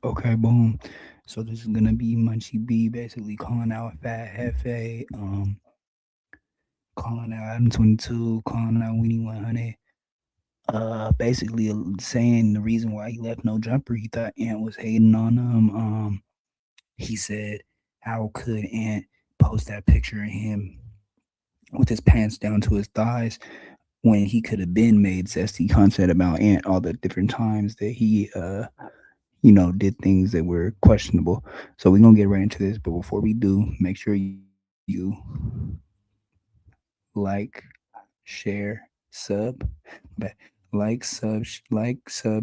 Okay, boom. So this is gonna be Munchie B basically calling out Fat Hefe, calling out Adam 22, calling out Weenie 100. Basically saying the reason why he left no jumper, he thought Ant was hating on him. He said, "How could Ant post that picture of him with his pants down to his thighs when he could have been made zesty content about Ant all the different times that he did things that were questionable." So we're gonna get right into this, but before we do, make sure you like, share, sub, but like, sub,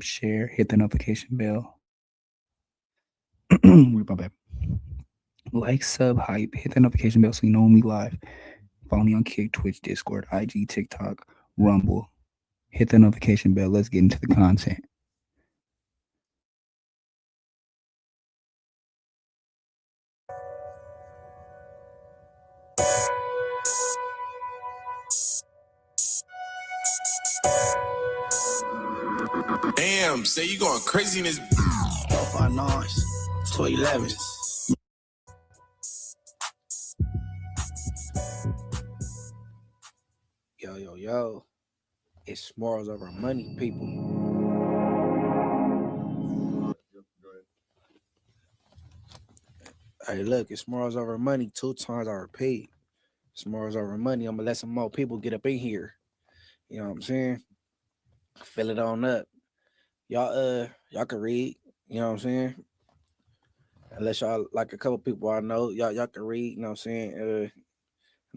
share, hit the notification bell. My bad. Like, sub, hype, hit the notification bell so you know when we live. Follow me on Kick, Twitch, Discord, IG, TikTok, Rumble. Hit the notification bell. Let's get into the content. Damn, say you going crazy in this. 5 211. Yo. It's morals over money, people. Hey, look, it's morals over money 2 times I repeat. It's morals over money. I'm gonna let some more people get up in here. You know what I'm saying? Fill it on up. Y'all can read. You know what I'm saying? Unless y'all like a couple people I know, y'all can read. You know what I'm saying? And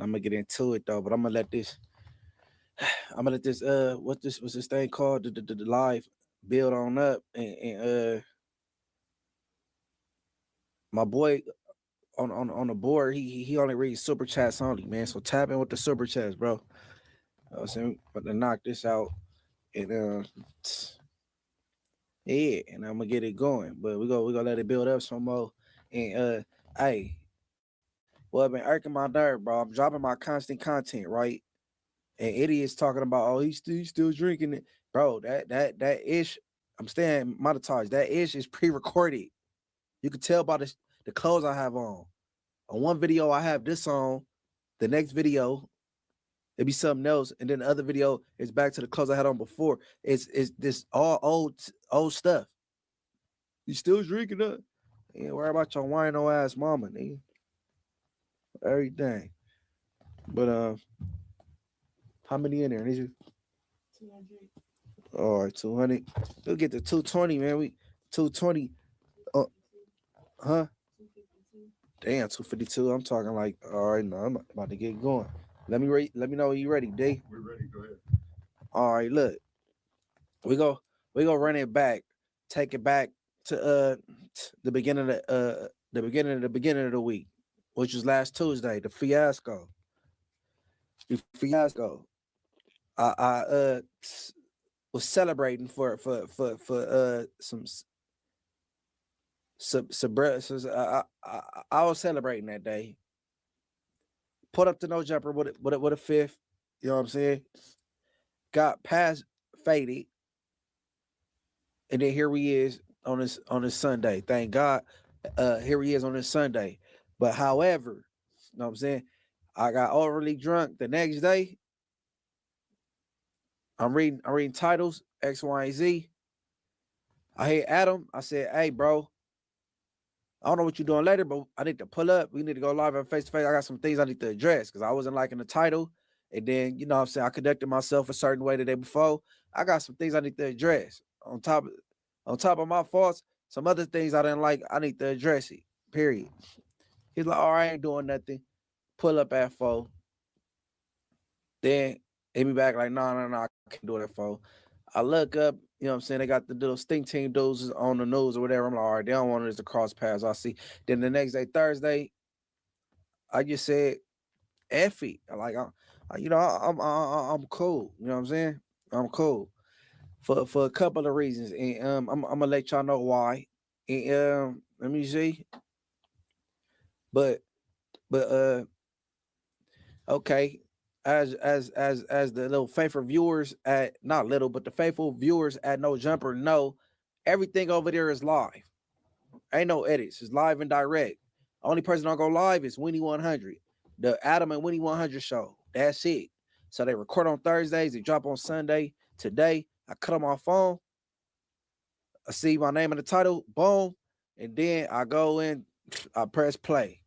I'm gonna get into it though. But I'm gonna let this. What's this thing called? The live build on up and my boy on the board, he only reads super chats only, man. So tap in with the super chats, bro. I'm saying, but to knock this out and yeah, and I'm gonna get it going. But we gonna let it build up some more. And hey, well, I've been irking my nerve, bro. I'm dropping my constant content, right? And idiots talking about, oh, he's still drinking it, bro. That ish, I'm staying monetized. That ish is pre-recorded. You can tell by the clothes I have on. On one video, I have this on. The next video, it'd be something else, and then the other video is back to the clothes I had on before. It's this all old stuff. You still drinking up? Yeah, worry about your wino ass mama, nigga. Everything. But how many in there? 200. All right, 200. We'll get to 220, man. We 220. Huh? Damn, 252. I'm talking like, all right, no, I'm about to get going. Let me know when you ready, D. We're ready. Go ahead. All right, look. We go run it back. Take it back to the beginning of the beginning of the week, which was last Tuesday, the fiasco. The fiasco. I was celebrating for some I was celebrating that day. Put up the no jumper with a fifth. You know what I'm saying? Got past faded, and then here he is on this Sunday. Thank God, here he is on this Sunday. But however, you know what I'm saying? I got overly drunk the next day. I'm reading titles X, Y, and Z. I hit Adam. I said, "Hey, bro, I don't know what you're doing later, but I need to pull up. We need to go live and face to face. I got some things I need to address because I wasn't liking the title. And then, you know what I'm saying, I conducted myself a certain way the day before. I got some things I need to address. On top of my faults, some other things I didn't like, I need to address it. Period." He's like, "All right, I ain't doing nothing." Pull up at 4. Then hit me back like, no, I can't do it at 4. I look up, you know what I'm saying? They got the little stink team dudes on the news or whatever. I'm like, all right, they don't want us to cross paths. I see. Then the next day, Thursday, I just said, F it. Like, I'm cool. You know what I'm saying? I'm cool for a couple of reasons, and I'm gonna let y'all know why. And let me see. But okay. As the little faithful viewers at not little, but the faithful viewers at No Jumper know, everything over there is live. Ain't no edits. It's live and direct. Only person don't go live is Winnie 100, the Adam and Winnie 100 show. That's it. So they record on Thursdays. They drop on Sunday. Today, I cut on my phone. I see my name in the title. Boom. And then I go in. I press play.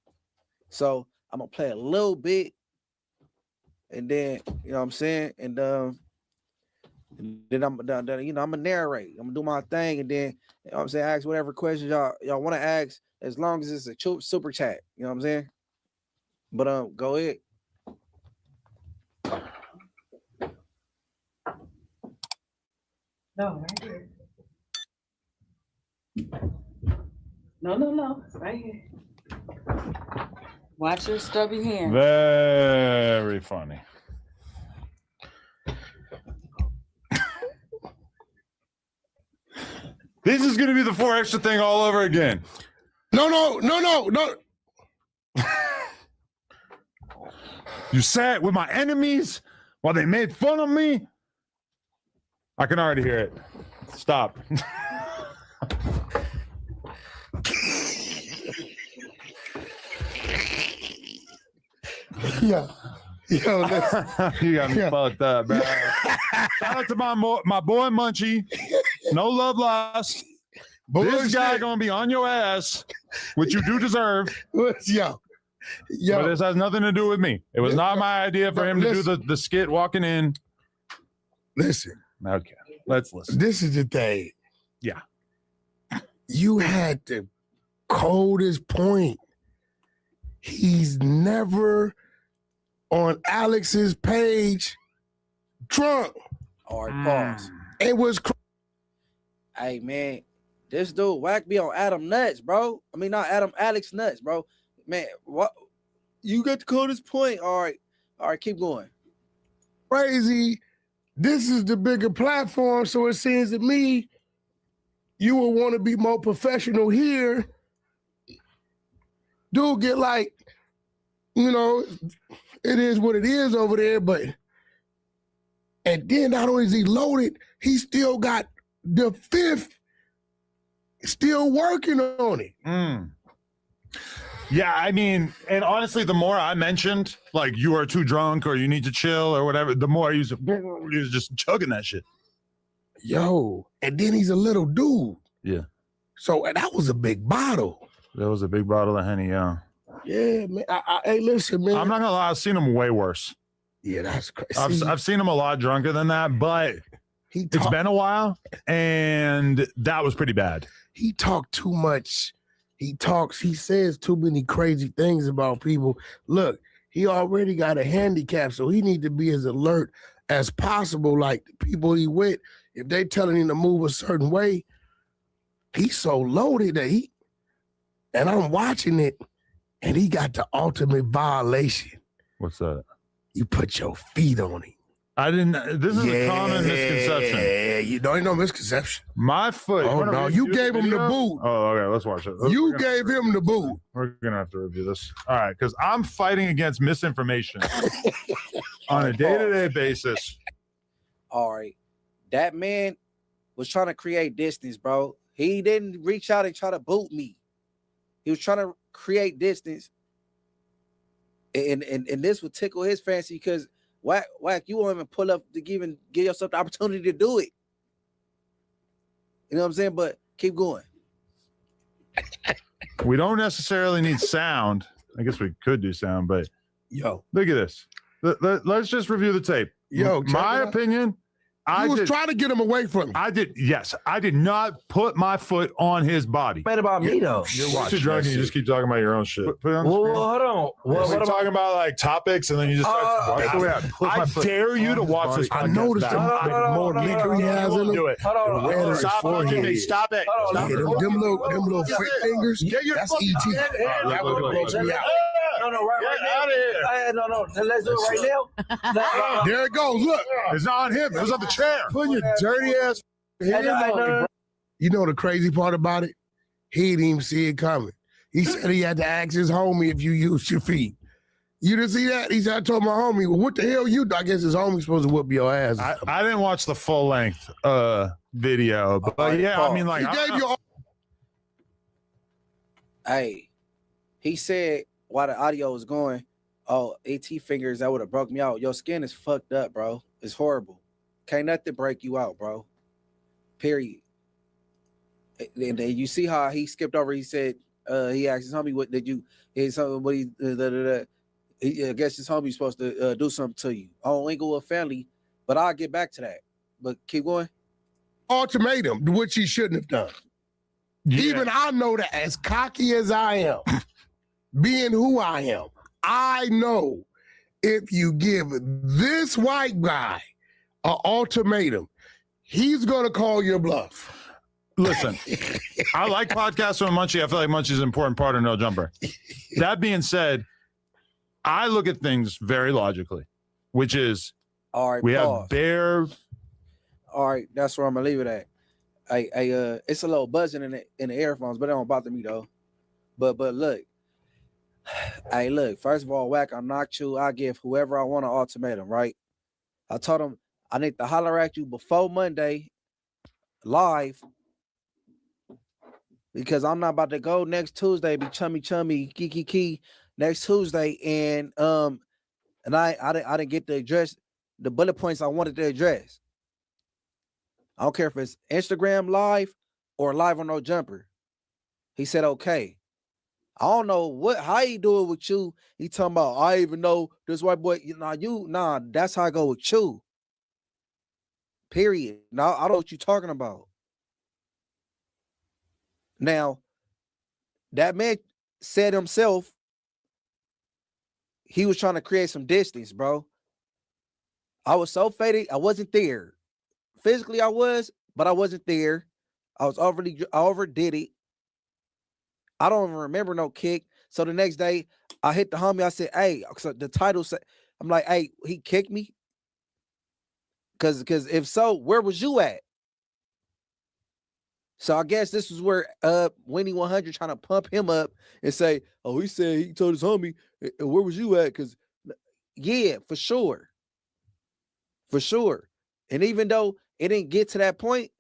So I'm going to play a little bit. And then, you know what I'm saying? And then I'm gonna narrate. I'm gonna do my thing, and then you know what I'm saying, ask whatever questions y'all want to ask, as long as it's a super chat. You know what I'm saying? But go ahead. No, right here. No, right here. Watch your stubby hand. Very funny. This is going to be the 4 extra thing all over again. No. You sat with my enemies while they made fun of me. I can already hear it. Stop. Yo, you got me fucked up, bro. Shout out to my boy Munchie. No love lost. This guy gonna be on your ass, which you do deserve. Yo. But this has nothing to do with me. It was not my idea for him to do the skit walking in. Listen. Okay, let's listen. This is the thing. Yeah. You had the coldest point. He's never on Alex's page drunk. All right, pause. It was Hey, man, this dude whack me on Adam nuts, bro. I mean, not Adam, Alex nuts, bro. Man, what? You got the coldest point. All right, keep going. crazy. This is the bigger platform, so it seems to me you would want to be more professional here. Dude get like, you know, it is what it is over there, but and then not only is he loaded, he still got the 5th still working on it. Yeah, I mean, and honestly, the more I mentioned, like, you are too drunk or you need to chill or whatever, the more he was just chugging that shit. Yo, and then he's a little dude. Yeah. So and that was a big bottle. That was a big bottle of Henny, yeah. Yeah, man. Hey, listen, man. I'm not gonna lie, I've seen him way worse. Yeah, that's crazy. I've seen him a lot drunker than that, but it's been a while, and that was pretty bad. He talked too much. He says too many crazy things about people. Look, he already got a handicap, so he need to be as alert as possible. Like the people he with, if they telling him to move a certain way, he's so loaded that and I'm watching it, and he got the ultimate violation. What's that? You put your feet on him. I didn't. This is a common misconception. Yeah, you don't know misconception. My foot. Oh no, you gave him the boot. Oh, okay. Let's watch it. You gave him the boot. We're gonna have to review this. All right, because I'm fighting against misinformation on a day-to-day basis. All right, that man was trying to create distance, bro. He didn't reach out and try to boot me. He was trying to create distance, and this would tickle his fancy because. Whack, you won't even pull up to even give yourself the opportunity to do it. You know what I'm saying? But keep going. We don't necessarily need sound. I guess we could do sound, but yo, look at this. Let's just review the tape. Yo, my opinion. I was trying to get him away from me. I did not put my foot on his body. What about me though? You're too drunk and you just keep talking about your own shit. Put it on the Well, screen. hold on. What are talking about like topics and then you just I dare you to watch this podcast. I noticed the more liquor he has in him, the redder his forehead. Stop it. Them little fingers, Get your that's fucking ET. That would blows me out. No, right out of here. No. Let's do it right now. There it goes. Look, it's not on him. It was on the chair. Put your dirty ass hand on it. You know the crazy part about it? He didn't even see it coming. He said he had to ask his homie if you used your feet. You didn't see that? He said, I told my homie, well, what the hell you do? I guess his homie's supposed to whoop your ass. I didn't watch the full length video, but yeah, I mean, like, he gave you Hey, he said while the audio was going, "Oh, AT fingers that would have broke me out. Your skin is fucked up, bro. It's horrible. Can't nothing break you out, bro. Period." And then you see how he skipped over. He said, he asked his homie, "What did you?" He something. What he? I guess his homie's supposed to do something to you. Oh, Inglewood family, but I'll get back to that. But keep going. Ultimatum, which he shouldn't have done. Yeah. Even I know that as cocky as I am, being who I am, I know if you give this white guy an ultimatum, he's gonna call your bluff. Listen, I like podcasts with Munchie. I feel like Munchie's an important part of No Jumper. That being said, I look at things very logically, which is All right, we pause. have bare. All right, that's where I'm gonna leave it at. It's a little buzzing in the earphones, but it don't bother me though. But look, hey, look. First of all, Whack, I'm not you. I give whoever I want an ultimatum, right? I told him I need to holler at you before Monday, live, because I'm not about to go next Tuesday, be chummy key next Tuesday, and I didn't get to address the bullet points I wanted to address. I don't care if it's Instagram live or live on No Jumper. He said, okay. I don't know how he do it with you. He talking about, I even know this white boy. That's how I go with you. Period. Now, I don't know what you talking about. Now, that man said himself, he was trying to create some distance, bro. I was so faded, I wasn't there. Physically, I was, but I wasn't there. I overdid it. I don't even remember no kick. So the next day, I hit the homie. I said, "Hey," so the title said, "I'm like, hey, he kicked me." Because if so, where was you at? So I guess this is where Winnie 100 trying to pump him up and say, "Oh, he said he told his homie, where was you at?" Because yeah, for sure, for sure. And even though it didn't get to that point,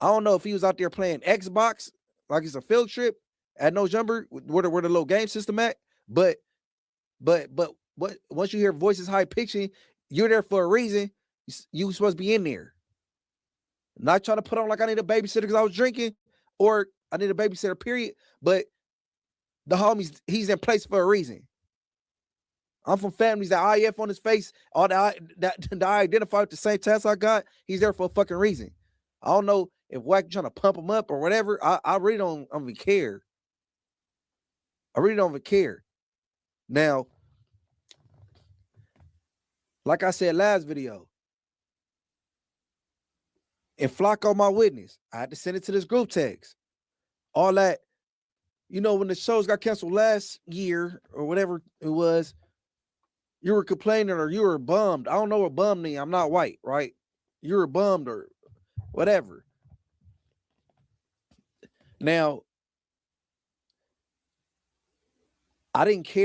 I don't know if he was out there playing Xbox like it's a field trip at No Jumper where the little game system at. But what once you hear voices high pitching, you're there for a reason. You supposed to be in there. Not trying to put on like I need a babysitter because I was drinking, or I need a babysitter, period. But the homies, he's in place for a reason. I'm from families that IF on his face, all that I identify with the same test I got. He's there for a fucking reason. I don't know if Wack trying to pump him up or whatever. I really don't even care. I really don't even care. Now, like I said last video, and Flocko my witness, I had to send it to this group text. All that, when the shows got canceled last year or whatever it was, you were complaining or you were bummed. I don't know what bummed means. I'm not white, right? You were bummed or whatever. Now, I didn't care.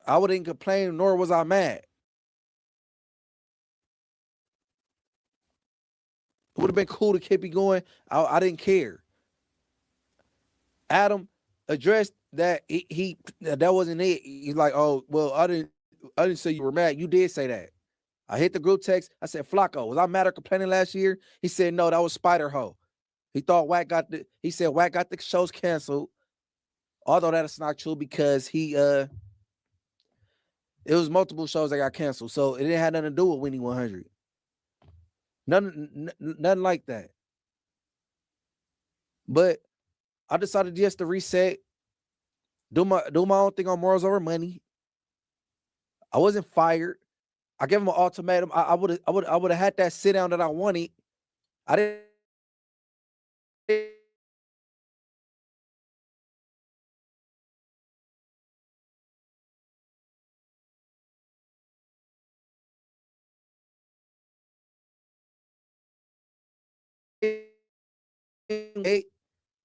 I wouldn't complain, nor was I mad. It would have been cool to keep it going. I didn't care. Adam addressed that that wasn't it. He's like, oh, well, I didn't say you were mad. You did say that. I hit the group text. I said, Flocko, was I mad or complaining last year? He said, no, that was Spider Ho. He said Wack got the shows canceled. Although that's not true because it was multiple shows that got canceled. So it didn't have nothing to do with Winnie 100. Nothing like that. But I decided just to reset, do my own thing on Morals Over Money. I wasn't fired. I gave him an ultimatum. I would have had that sit down that I wanted. I didn't.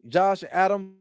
Josh and Adam.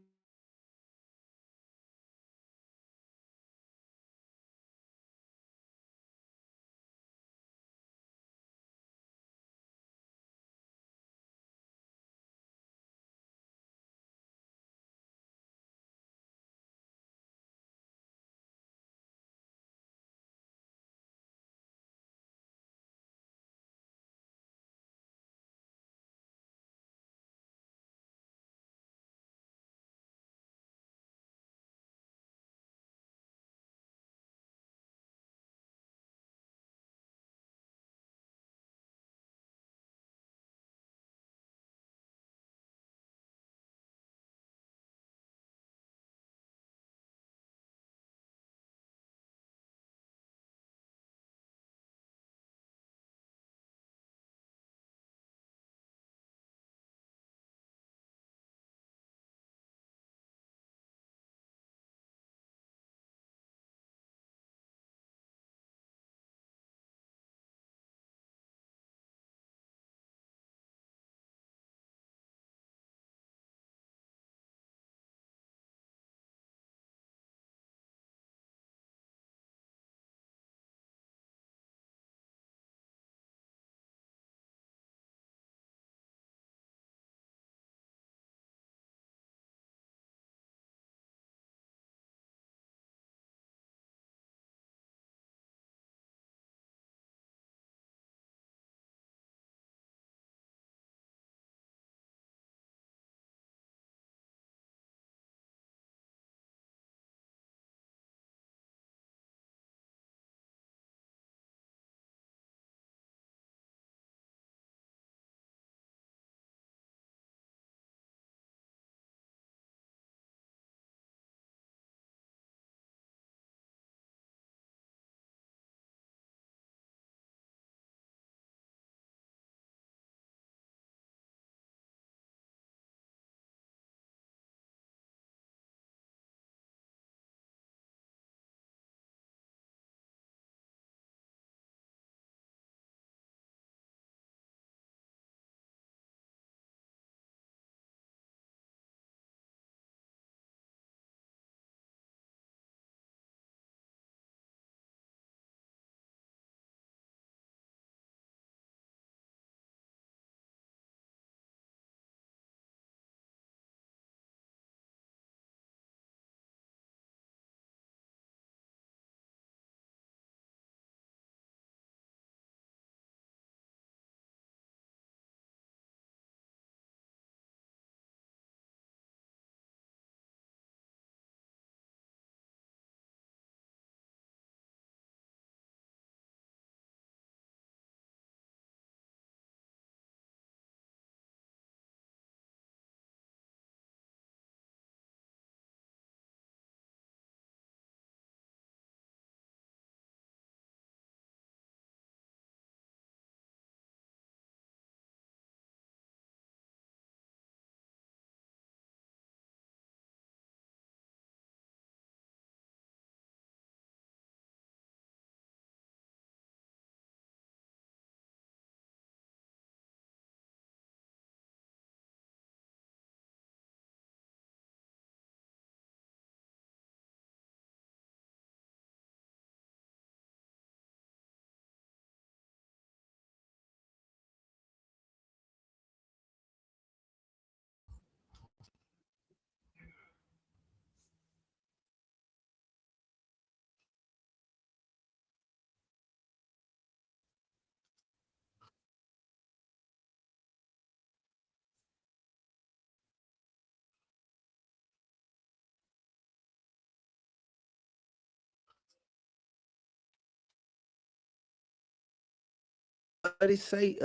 What did he say?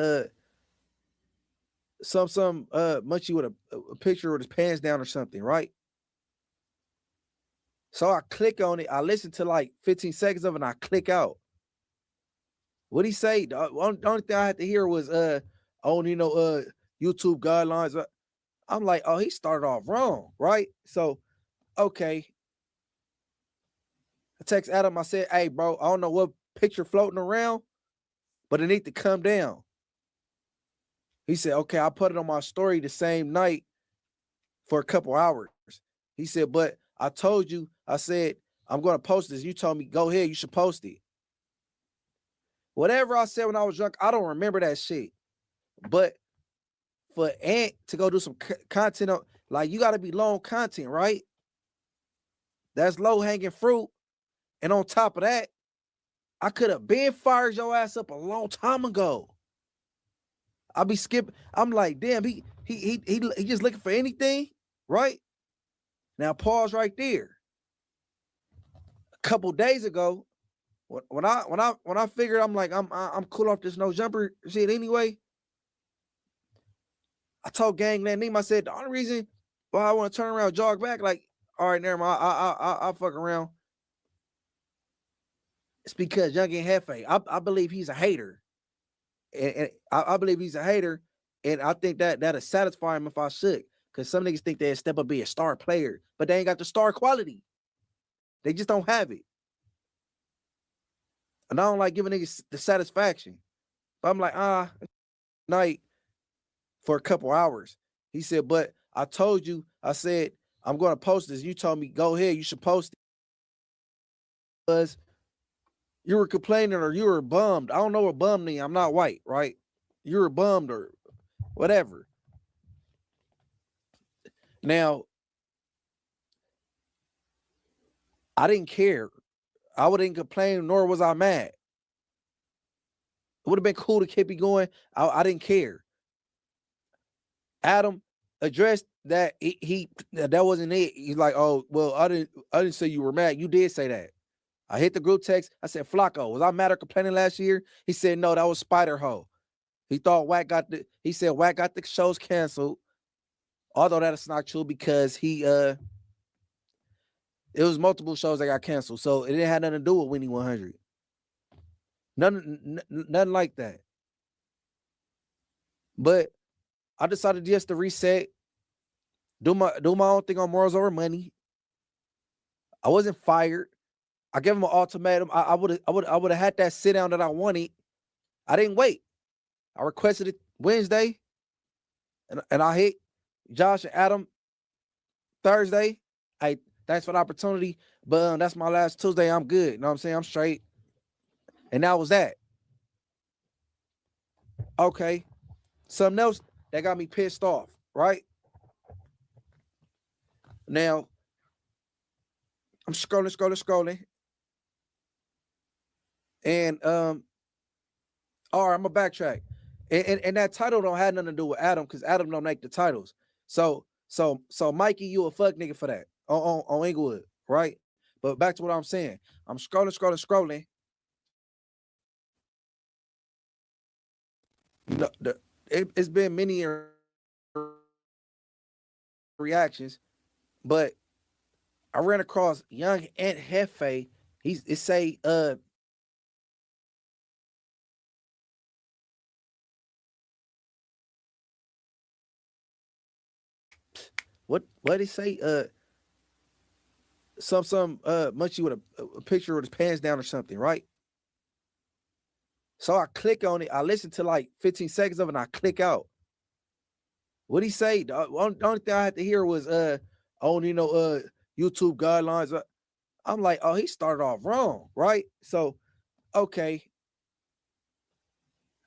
Some Munchie with a picture with his pants down or something, right? So I click on it. I listen to like 15 seconds of it and I click out. What'd he say? The only thing I had to hear was on YouTube guidelines. I'm like, oh, he started off wrong, right? So, okay. I text Adam, I said, hey, bro, I don't know what picture floating around, but it need to come down. He said, okay, I put it on my story the same night for a couple hours. He said, but I told you, I said, I'm going to post this. You told me, go ahead, you should post it. Whatever I said when I was drunk, I don't remember that shit. But for Ant to go do some content on, like, you got to be long content, right? That's low hanging fruit. And on top of that, I could have been fired your ass up a long time ago. I'll be skipping. I'm like, damn, he just looking for anything, right? Now pause right there. A couple days ago, when I figured I'm like I'm cool off this no jumper shit anyway. I told Gangland Neem, I said the only reason why I want to turn around, jog back, like, all right, never mind, I'll fuck around. It's because Young and Jefe, I believe he's a hater. And I believe he's a hater. And I think that'll satisfy him if I should. Because some niggas think they'll step up be a star player, but they ain't got the star quality. They just don't have it. And I don't like giving niggas the satisfaction. But I'm like, night for a couple hours. He said, but I told you, I said, I'm going to post this. You told me, go ahead, you should post it. Because you were complaining or you were bummed. I don't know what bummed means. I'm not white, right? You were bummed or whatever. Now, I didn't care. I wouldn't complain, nor was I mad. It would have been cool to keep it going. I didn't care. Adam addressed that that wasn't it. He's like, oh, well, I didn't say you were mad. You did say that. I hit the group text. I said, Flacco, was I mad or complaining last year? He said, no, that was Spider Ho. He thought he said Wack got the shows canceled. Although that's not true because it was multiple shows that got canceled. So it didn't have nothing to do with Winnie 100. Nothing like that. But I decided just to reset, do my own thing on Morals Over Money. I wasn't fired. I gave him an ultimatum. I would have had that sit down that I wanted. I didn't wait. I requested it Wednesday, and I hit Josh and Adam Thursday. Hey, thanks for the opportunity, but that's my last Tuesday. I'm good. You know what I'm saying? I'm straight. And that was that. Okay. Something else that got me pissed off, right? Now, I'm scrolling. And all right, I'm gonna backtrack. And that title don't have nothing to do with Adam because Adam don't make the titles. So Mikey, you a fuck nigga for that on Inglewood, right? But back to what I'm saying. I'm scrolling. You know, it's been many reactions, but I ran across Young Ant Jefe. It say what did he say? Some Munchie with a picture with his pants down or something, right? So I click on it. I listen to like 15 seconds of it and I click out. What'd he say? The only thing I had to hear was YouTube guidelines. I'm like, oh, he started off wrong, right? So, okay.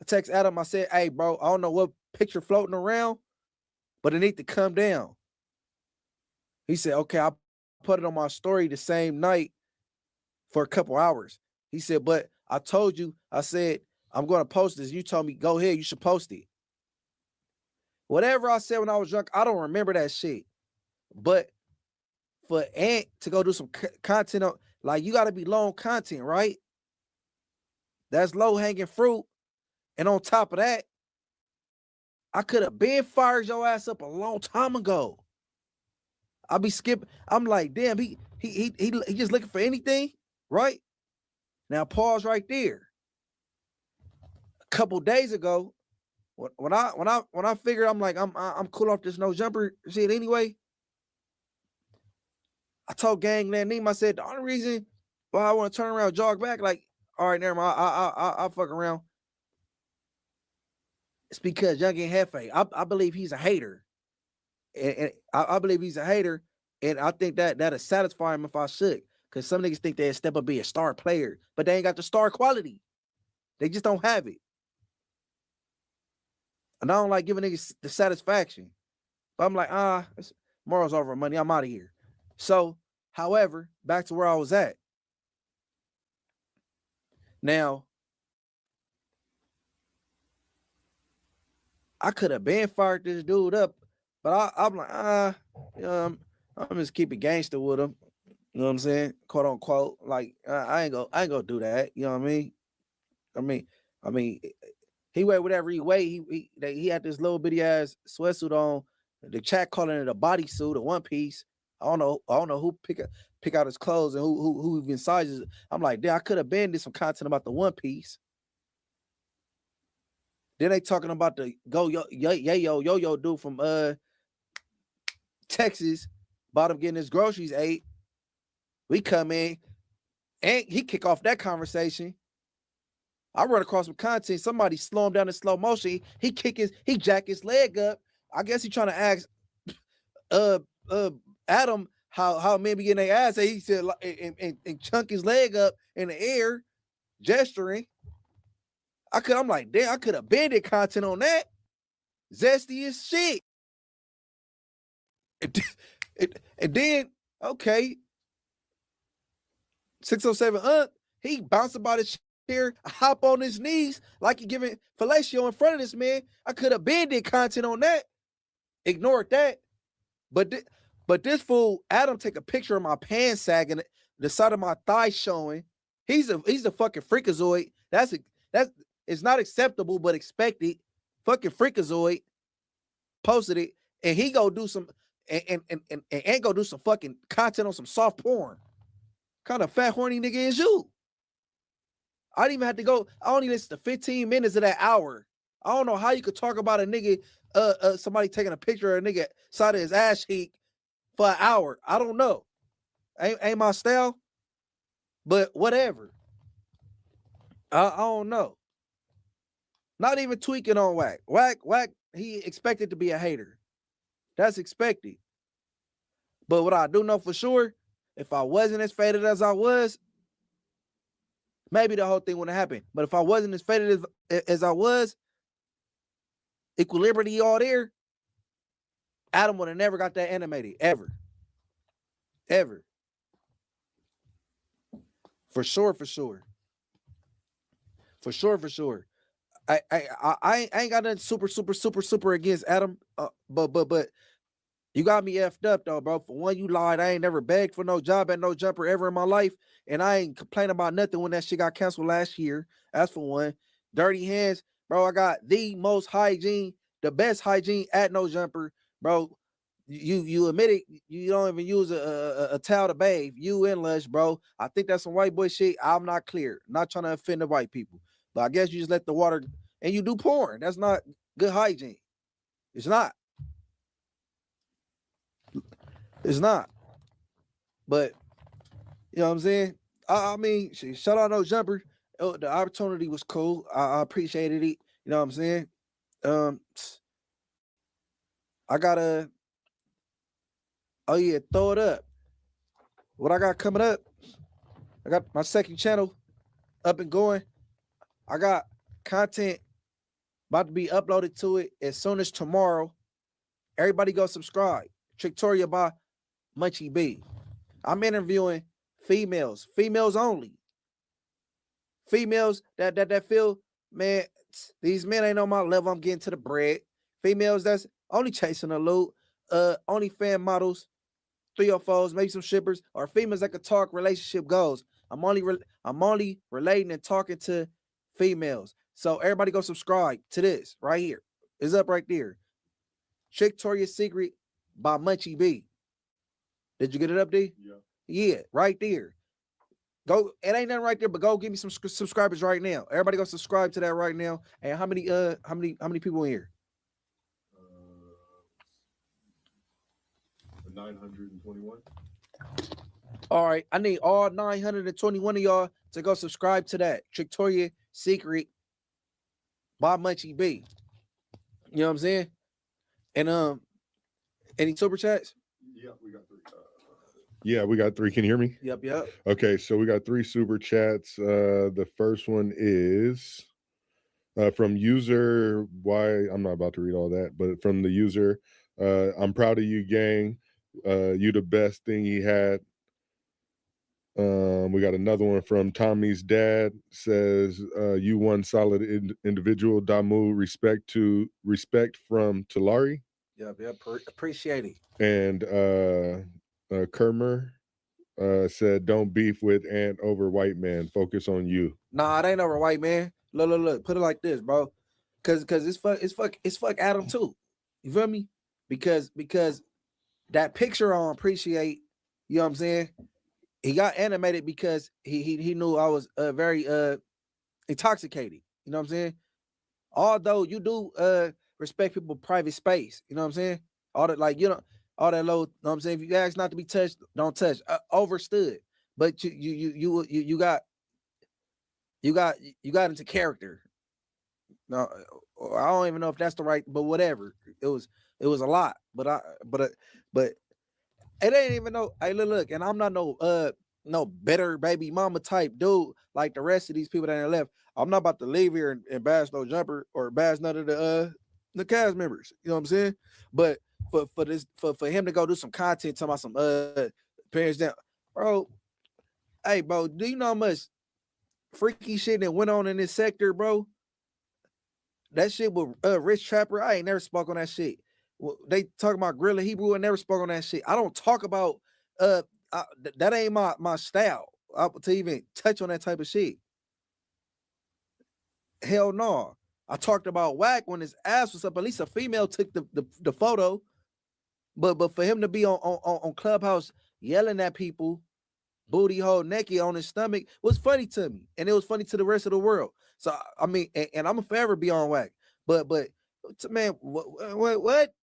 I text Adam, I said, hey, bro, I don't know what picture floating around, but it need to come down. He said, okay, I put it on my story the same night for a couple hours. He said, but I told you, I said, I'm going to post this. You told me, go ahead, you should post it. Whatever I said when I was drunk, I don't remember that shit. But for Ant to go do some content on, like, you got to be long content, right? That's low hanging fruit. And on top of that, I could have been fired your ass up a long time ago. I'll be skipping. I'm like, damn, he just looking for anything, right? Now pause right there. A couple days ago, when I figured I'm like I'm cool off this no jumper shit anyway. I told Gangland Neem, I said the only reason why I want to turn around, jog back, like, all right, never mind, I'll fuck around. It's because Young and Jefe, I believe he's a hater. and I believe he's a hater, and I think that'll satisfy him if I should. Because some niggas think they'll step up be a star player, but they ain't got the star quality. They just don't have it. And I don't like giving niggas the satisfaction. But I'm like, it's morals over money. I'm out of here. So, however, back to where I was at. Now, I could have been fired this dude up, but I'm like, I'm just keep it gangster with him. You know what I'm saying? Quote unquote. Like, I ain't gonna do that. You know what I mean? I mean, he weighed whatever he weighed. He had this little bitty ass sweatsuit on. The chat calling it a bodysuit, a one piece. I don't know who pick out his clothes and who even sizes. I'm like, damn, I could have been did some content about the one piece. Then they talking about the yo dude from Texas, about him getting his groceries ate. We come in and he kick off that conversation. I run across some content. Somebody slow him down in slow motion. He jack his leg up. I guess he trying to ask Adam how men be getting their ass. He said and chunk his leg up in the air, gesturing. I'm like, damn, I could have bended content on that. Zesty as shit. And then, okay, 607 he bounced about his chair, hop on his knees like he giving fellatio in front of this man. I could have bended content on that. Ignored that. But this fool, Adam, take a picture of my pants sagging, the side of my thigh showing. He's a fucking freakazoid. That's it's not acceptable, but expected. Fucking freakazoid. Posted it, and he go do some and go do some fucking content on some soft porn. Kind of fat horny nigga is you? I didn't even have to go. I only listened to 15 minutes of that hour. I don't know how you could talk about a nigga, somebody taking a picture of a nigga side of his ass cheek for an hour. I don't know. Ain't my style, but whatever. I don't know. Not even tweaking on Whack. Whack, he expected to be a hater. That's expected. But what I do know for sure, if I wasn't as faded as I was, maybe the whole thing wouldn't happen. But if I wasn't as faded as I was, equilibrium all there, Adam would have never got that animated. Ever. Ever. For sure. I ain't got nothing super against Adam. But you got me effed up though, bro. For one, you lied. I ain't never begged for no job at no jumper ever in my life. And I ain't complaining about nothing when that shit got canceled last year. That's for one. Dirty hands, bro. I got the most hygiene, the best hygiene at no jumper, bro. You admit it, you don't even use a towel to bathe. You and Lush, bro. I think that's some white boy shit. I'm not clear. I'm not trying to offend the white people. But I guess you just let the water, and you do porn. That's not good hygiene. It's not. It's not. But, you know what I'm saying? I mean, shout out No Jumper. The opportunity was cool. I appreciated it. You know what I'm saying? I gotta, oh yeah, throw it up. What I got coming up, I got my second channel up and going. I got content about to be uploaded to it as soon as tomorrow. Everybody go subscribe. Trictoria by Munchie B. I'm interviewing females only. Females that feel, man, these men ain't on my level. I'm getting to the bread. Females that's only chasing a loot. Only fan models, 304s, maybe some shippers, or females that could talk relationship goals. I'm only relating and talking to females. So everybody go subscribe to this right here. It's up right there. Victoria's Secret by Munchie B. Did you get it up, D? Yeah, right there. Go, it ain't nothing right there, but go give me some subscribers right now. Everybody go subscribe to that right now. And how many people in here? 921. All right, I need all 921 of y'all to go subscribe to that Victoria's Secret by Munchie B. You know what I'm saying? And Any super chats? Yeah, we got 3. Yeah, we got 3. Can you hear me? Yep. Okay, so we got 3 super chats. The first one is from user why I'm not about to read all that, but from the user, I'm proud of you, gang. You the best thing he had. We got another one from Tommy's dad, says you one solid individual. Damu, respect from Tulari. Yep. Appreciate it. And Kermer said, don't beef with Ant over white man. Focus on you. Nah, it ain't over white man. Look. Put it like this, bro. Cause it's fuck Adam too. You feel me? Because that picture I don't appreciate. You know what I'm saying? He got animated because he knew I was very intoxicated. You know what I'm saying? Although you do respect people's private space. You know what I'm saying? All that all that low. You know what I'm saying? If you ask not to be touched, don't touch. Overstood. But you got into character. No, I don't even know if that's the right, but whatever. It was a lot. But it ain't even no. Hey, look, and I'm not no better baby mama type dude like the rest of these people that ain't left. I'm not about to leave here and bash no jumper or bash none of the cast members. You know what I'm saying? But for him to go do some content talking about some parents down, bro. Hey, bro, do you know how much freaky shit that went on in this sector, bro? That shit with Rich Trapper, I ain't never spoke on that shit. They talk about Gorilla Hebrew, I never spoke on that shit. I don't talk about that ain't my style to even touch on that type of shit. Hell no. I talked about whack when his ass was up. At least a female took the photo. But for him to be on Clubhouse yelling at people, booty hole naked on his stomach, was funny to me, and it was funny to the rest of the world. So I mean, and I'm gonna forever be on whack. But man, what?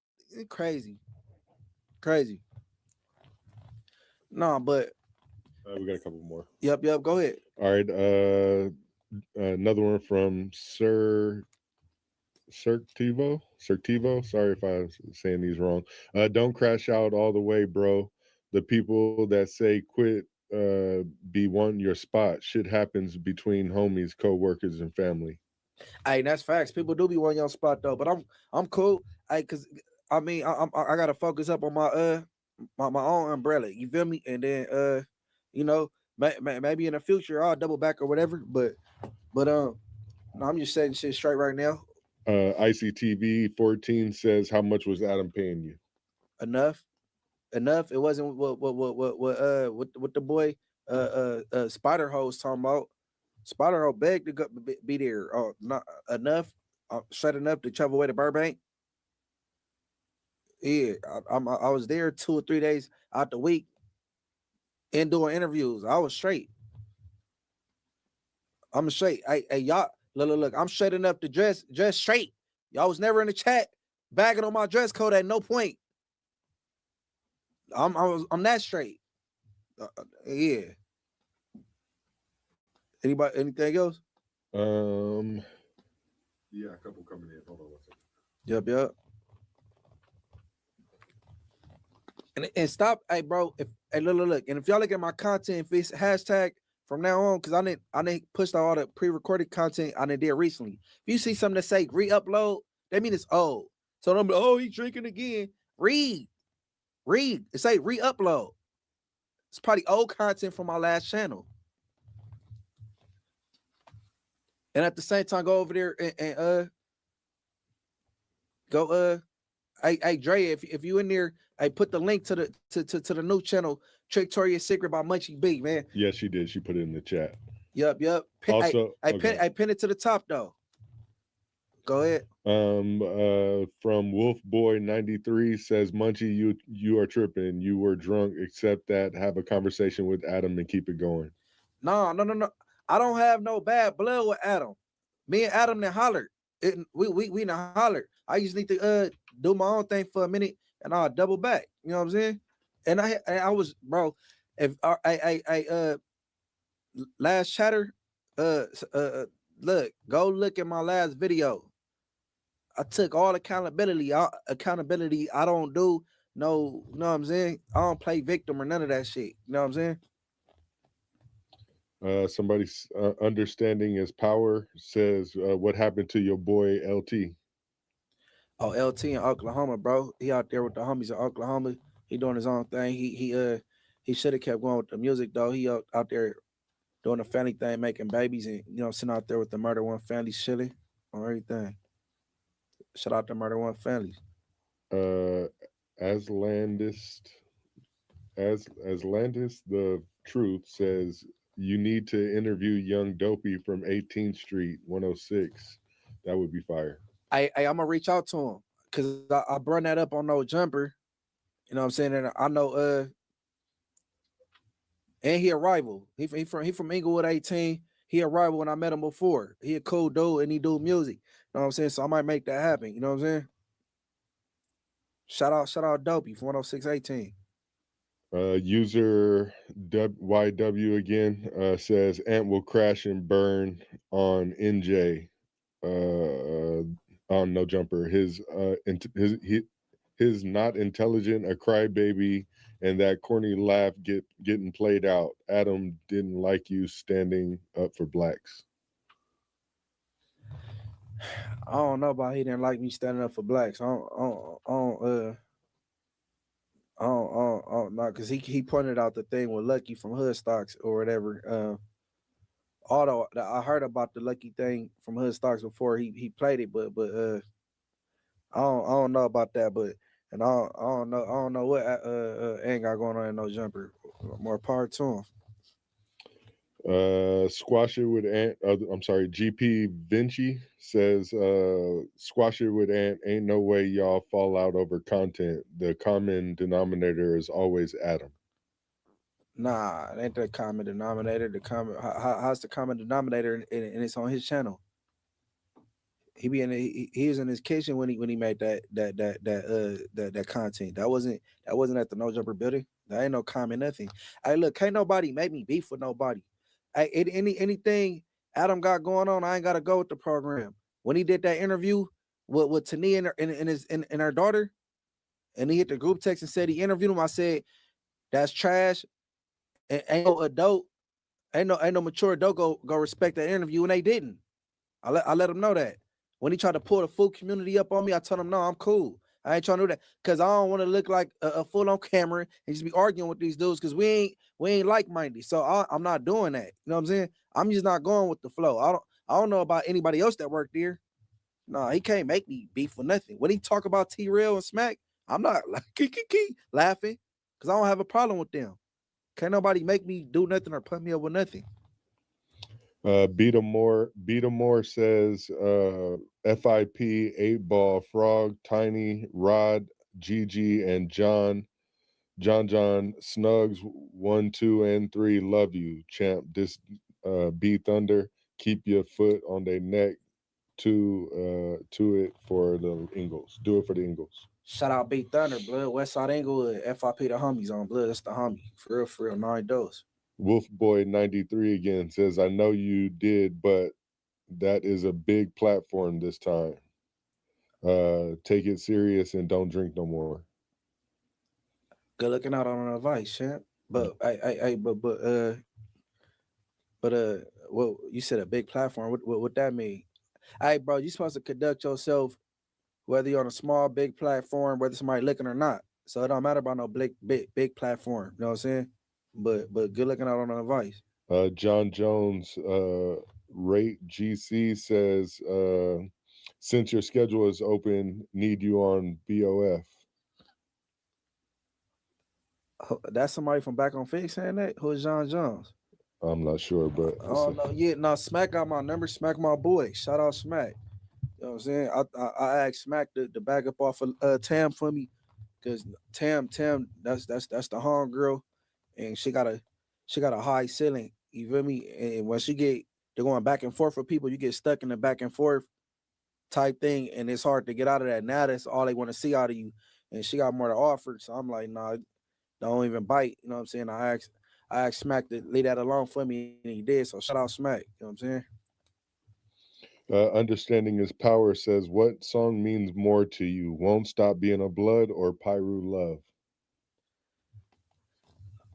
Crazy. No, but we got a couple more. Yep. Go ahead. All right. Another one from Sir Tivo. Sorry if I'm saying these wrong. Don't crash out all the way, bro. The people that say quit be wanting your spot. Shit happens between homies, co-workers, and family. Hey, that's facts. People do be wanting your spot though, but I'm cool. Cause I mean I gotta focus up on my my own umbrella. You feel me? And then you know, maybe in the future I'll double back or whatever. But no, I'm just setting shit straight right now. ICTV 14 says, how much was Adam paying you? Enough. It wasn't what the boy Spider Ho's talking about. Spider Ho begged to be there. Oh, not enough. Straight enough to travel away to Burbank. Yeah, I was there 2 or 3 days out the week and doing interviews. I was straight. I'm straight. Hey, y'all, look, I'm straight enough to dress straight. Y'all was never in the chat bagging on my dress code at no point. I'm that straight. Yeah. Anybody? Anything else? Yeah, a couple coming in. Hold on one second. Yep. And stop, hey bro. Look, and if y'all look at my content, if it's hashtag from now on, because I didn't push all the pre-recorded content I did recently. If you see something that say re-upload, that means it's old. So I'm like, oh, he's drinking again. Read. It say re-upload. It's probably old content from my last channel. And at the same time, go over there and go hey Dre, if you in there, I put the link to the new channel, Victoria's Secret by Munchie B, man. Yes, she did. She put it in the chat. Yep. Also, I pin it to the top though. Go ahead. From Wolf Boy 93 says, Munchie, you are tripping. You were drunk. Accept that. Have a conversation with Adam and keep it going. No. I don't have no bad blood with Adam. Me and Adam then hollered. We done hollered. I just need to do my own thing for a minute and I'll double back. You know what I'm saying? And I was, bro. If I last chatter, look, go look at my last video. I took all accountability. I don't do no, you know what I'm saying? I don't play victim or none of that shit. You know what I'm saying? Somebody's understanding is power says, what happened to your boy LT? Oh, LT in Oklahoma, bro. He out there with the homies in Oklahoma. He doing his own thing. He should have kept going with the music though. He out there doing the family thing, making babies, and sitting out there with the Murder One family chilling on everything. Shout out to Murder One families. Uh, Aslandist the truth says you need to interview young Dopey from 18th Street 106. That would be fire. I'm gonna reach out to him because I brought that up on No Jumper. You know what I'm saying? And I know and he a rival. He from Inglewood 18. He a rival when I met him before. He a cool dude and he do music. You know what I'm saying? So I might make that happen. You know what I'm saying? Shout out Dopey from 10618. User YW again says Ant will crash and burn on NJ on No Jumper. His not intelligent, a crybaby, and that corny laugh getting played out. Adam didn't like you standing up for blacks. I don't know about he didn't like me standing up for blacks. I don't know, because he pointed out the thing with Lucky from Hood Stocks or whatever. Although I heard about the Lucky thing from Hood Stocks before he played it, but I don't know about that, but and I don't know what ain't got going on in No Jumper. More power to him. Squash it with Ant. I'm sorry, GP Vinci says squash it with Ant. Ain't no way y'all fall out over content. The common denominator is always Adam. Nah, it ain't the common denominator. How's the common denominator and it's on his channel? He was in his kitchen when he made that content. That wasn't at the No Jumper building. That ain't no common nothing. Hey, look, can't nobody make me beef with nobody. Hey, anything Adam got going on, I ain't gotta go with the program. When he did that interview with Tania and her daughter, and he hit the group text and said he interviewed him, I said that's trash. Ain't no adult, ain't no mature adult go respect that interview, and they didn't. I let him know that. When he tried to pull the full community up on me, I told him, no, I'm cool. I ain't trying to do that because I don't want to look like a fool on camera and just be arguing with these dudes because we ain't like-minded. So I'm not doing that. You know what I'm saying? I'm just not going with the flow. I don't know about anybody else that worked there. No, he can't make me beef for nothing. When he talk about T-Rail and Smack, I'm not like laughing because I don't have a problem with them. Can't nobody make me do nothing or put me up with nothing. Beat 'em more says FIP 8-Ball Frog Tiny Rod GG and John Snugs 1 2 and 3 love you champ. This B Thunder keep your foot on their neck to it for the Ingles. Do it for the Ingles. Shout out B Thunder, blood. Westside Inglewood, FIP the homies on blood. That's the homie. For real, 9 dose. Wolf Boy 93 again says, I know you did, but that is a big platform this time. Take it serious and don't drink no more. Good looking out on advice, champ. But well, you said a big platform. What that mean? Hey, bro, you supposed to conduct yourself whether you're on a small, big platform, whether somebody looking or not. So it don't matter about no big platform. You know what I'm saying? But good looking out on the advice. John Jones, Rate GC says, since your schedule is open, need you on BOF. That's somebody from back on Fix saying that? Who's John Jones? I'm not sure, but oh no, yeah, no, Smack got my number. Smack my boy. Shout out Smack. You know what I'm saying? I asked Smack to back up off of Tam for me, because Tam, that's the home girl, and she got a high ceiling. You feel me? And when they're going back and forth with people, you get stuck in the back and forth type thing, and it's hard to get out of that. Now that's all they want to see out of you, and she got more to offer. So I'm like, nah, don't even bite. You know what I'm saying? I asked Smack to leave that alone for me, and he did. So shout out Smack. You know what I'm saying? Understanding His Power says, what song means more to you? Won't Stop Being a Blood or Pyru Love?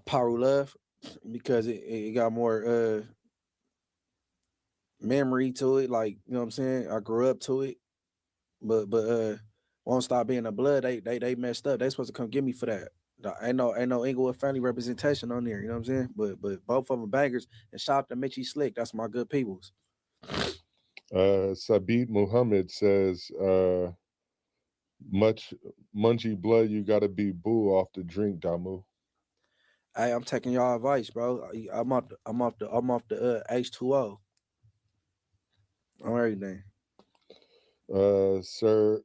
Pyru Love, because it got more memory to it. Like, you know what I'm saying? I grew up to it. But Won't Stop Being a Blood, they messed up. They supposed to come get me for that. Ain't no Inglewood family representation on there, you know what I'm saying? But both of them bangers, and shout out to Mitchie Slick. That's my good peoples. Sabit Muhammad says, Munchie Blood, you gotta be boo off the drink, Damu. Hey, I'm taking y'all advice, bro. I'm off the H2O on everything. Sir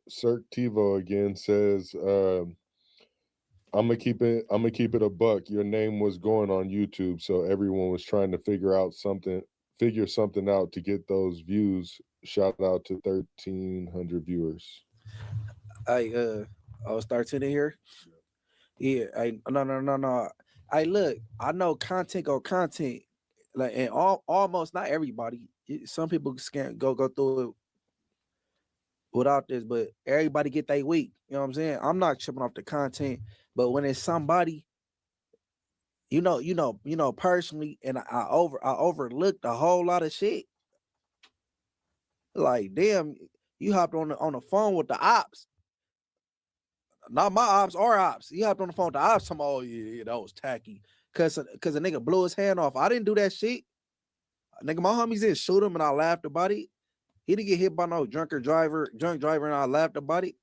Tivo again says, I'm gonna keep it a buck. Your name was going on YouTube, so everyone was trying to figure something out to get those views. Shout out to 1,300 viewers. Hey, I was 13 in here. Yeah, no. Hey, look, I know content go content, like, and almost not everybody. Some people can't go through it without this, but everybody get they week. You know what I'm saying? I'm not tripping off the content, but when it's somebody, you know, personally, and I overlooked a whole lot of shit. Like, damn, you hopped on the phone with the ops. Not my ops or ops. He hopped on the phone with the ops. Talking, oh yeah, that was tacky. Cause a nigga blew his hand off. I didn't do that shit. Nigga, my homies didn't shoot him and I laughed about it. He didn't get hit by no drunk driver, and I laughed about it.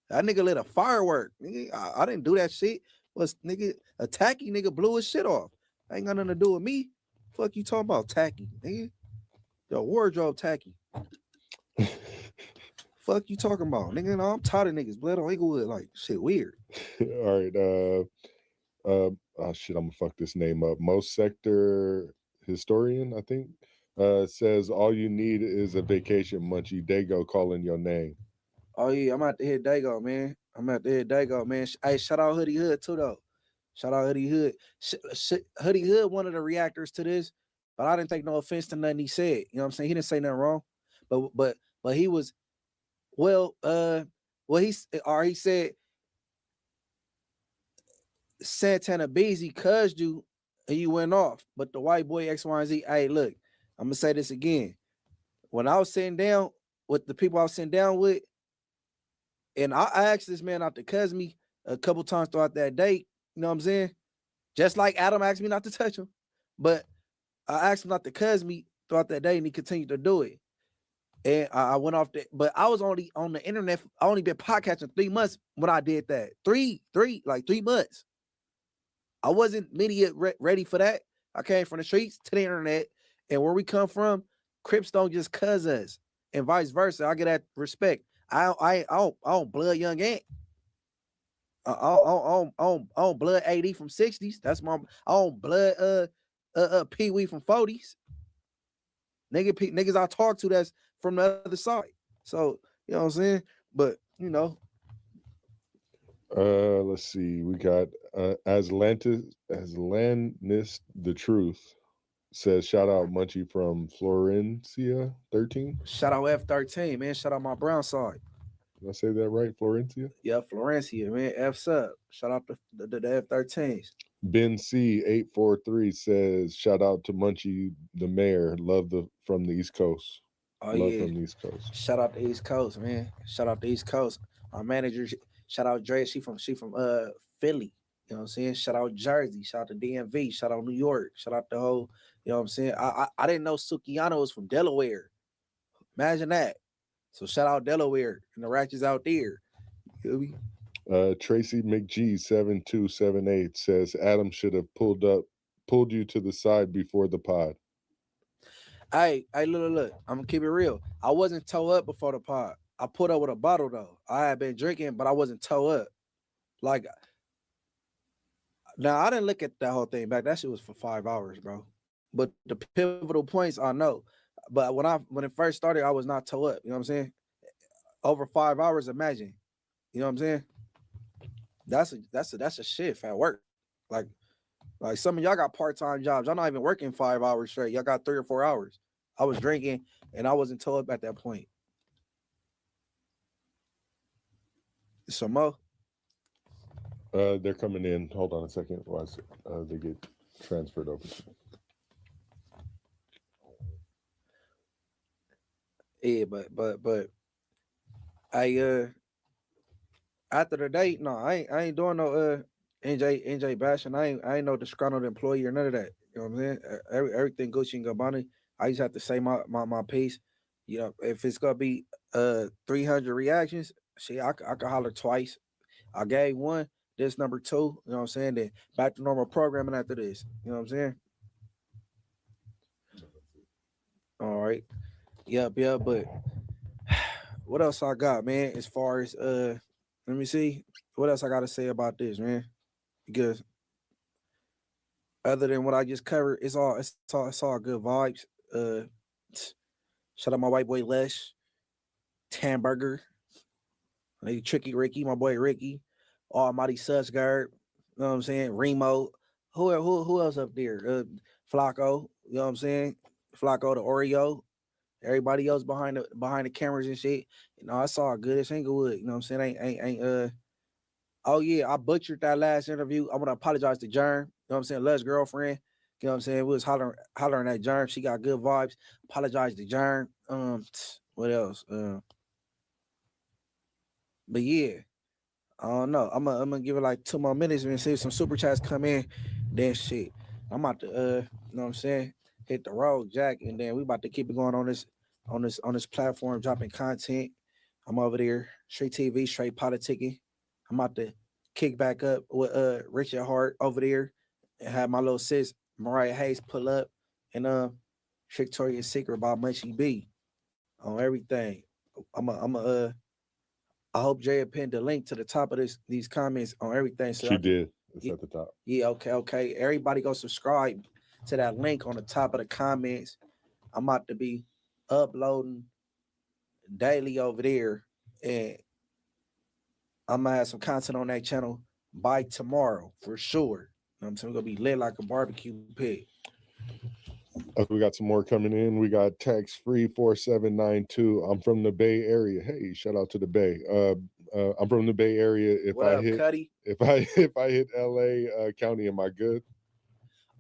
That nigga lit a firework. Nigga, I didn't do that shit. Was nigga a tacky nigga blew his shit off. Ain't got nothing to do with me. Fuck you talking about tacky, nigga? Your wardrobe tacky. Fuck you talking about, nigga? No, I'm tired of niggas. Blood on Inglewood, like shit weird. All right. Oh shit, I'm gonna fuck this name up. Most Sector Historian, I think, says all you need is a vacation, Munchie. Dago calling your name. Oh yeah, I'm out to hit Dago, man. Hey, shout out Hoodie Hood too, though. Shout out Hoodie Hood. Hoodie Hood, one of the reactors to this, but I didn't take no offense to nothing he said. You know what I'm saying? He didn't say nothing wrong, but he was, he said Santana Beasley cussed you and you went off, but the white boy X, Y, and Z. Hey, look, I'm gonna say this again. When I was sitting down with the people I was sitting down with, and I asked this man not to cuss me a couple times throughout that date, you know what I'm saying? Just like Adam asked me not to touch him, but I asked him not to cuss me throughout that day, and he continued to do it. And I went off that, but I was only on the internet. I only been podcasting 3 months when I did that. 3 months. I wasn't media ready for that. I came from the streets to the internet, and where we come from, Crips don't just cuz us, and vice versa. I get that respect. I don't blood Young Ant. I don't blood AD from 60s. That's my. I don't blood Pee Wee from 40s. Niggas I talk to that's from the other side. So you know what I'm saying. But you know. Let's see. We got Aslantis the Truth says shout out Munchie from Florencia 13. Shout out F13, man. Shout out my brown side. Did I say that right? Florencia? Yeah, Florencia, man. F's up. Shout out to the F13s. Ben C 843 says shout out to Munchie the mayor. Love from the East Coast. Oh Love yeah. from the East Coast. Shout out the East Coast, man. Shout out the East Coast. Our manager, shout out Dre. She from Philly. You know what I'm saying? Shout out Jersey. Shout out to DMV. Shout out New York. Shout out the whole. You know what I'm saying? I didn't know Sukiano was from Delaware. Imagine that. So shout out Delaware and the Ratchets out there. You feel me? Tracy McG 7278 says Adam should have pulled you to the side before the pod. Hey, look. I'm gonna keep it real. I wasn't toe up before the pod. I put up with a bottle though. I had been drinking, but I wasn't toe up. Like, now I didn't look at that whole thing back. That shit was for 5 hours, bro. But the pivotal points I know. But when it first started, I was not toe up. You know what I'm saying? Over 5 hours, imagine. You know what I'm saying? That's a shift at work. Like some of y'all got part-time jobs. Y'all not even working 5 hours straight. Y'all got 3 or 4 hours. I was drinking and I wasn't told at that point. Some more. They're coming in. Hold on a second. While they get transferred over. Yeah, but I after the date, no, I ain't doing no NJ bashing. I ain't no disgruntled employee or none of that. You know what I'm saying? Everything Gucci and Gabbana. I just have to say my piece. You know, if it's gonna be 300 reactions, see, I could holler twice. I gave one. This number two. You know what I'm saying? Then back to normal programming after this. You know what I'm saying? All right. Yep. But what else I got, man? As far as let me see. What else I got to say about this, man? Because other than what I just covered, it's all good vibes. Shout out my white boy Les, Tamburger, Tricky Ricky, my boy Ricky, Almighty Sussgard. You know what I'm saying? Remo. Who else up there? Flacco. You know what I'm saying? Flacco the Oreo. Everybody else behind the cameras and shit. You know, I saw good as Inglewood. You know what I'm saying? Ain't oh yeah, I butchered that last interview. I want to apologize to Jern. You know what I'm saying? Les girlfriend. You know what I'm saying? We was hollering at Jern. She got good vibes. Apologize to Jern. What else? But yeah, I don't know. I'm gonna give it like 2 more minutes and see if some super chats come in. Then shit. I'm about to you know what I'm saying? Hit the road, Jack, and then we about to keep it going on this platform, dropping content. I'm over there, straight TV, straight politicking. I'm about to kick back up with Richard Hart over there and have my little sis Mariah Hayes pull up and Victoria's Secret by Munchie B on everything. I hope Jay pinned the link to the top of these comments on everything. So She did. It's at the top. Yeah, okay. Everybody go subscribe to that link on the top of the comments. I'm about to be uploading daily over there, and I'm gonna have some content on that channel by tomorrow for sure. You know what I'm saying? We're gonna be lit like a barbecue pit. Okay, we got some more coming in. We got text free 4792. I'm from the Bay Area. Hey, shout out to the Bay. I'm from the Bay Area. What up, Cuddy? If I hit LA County, am I good?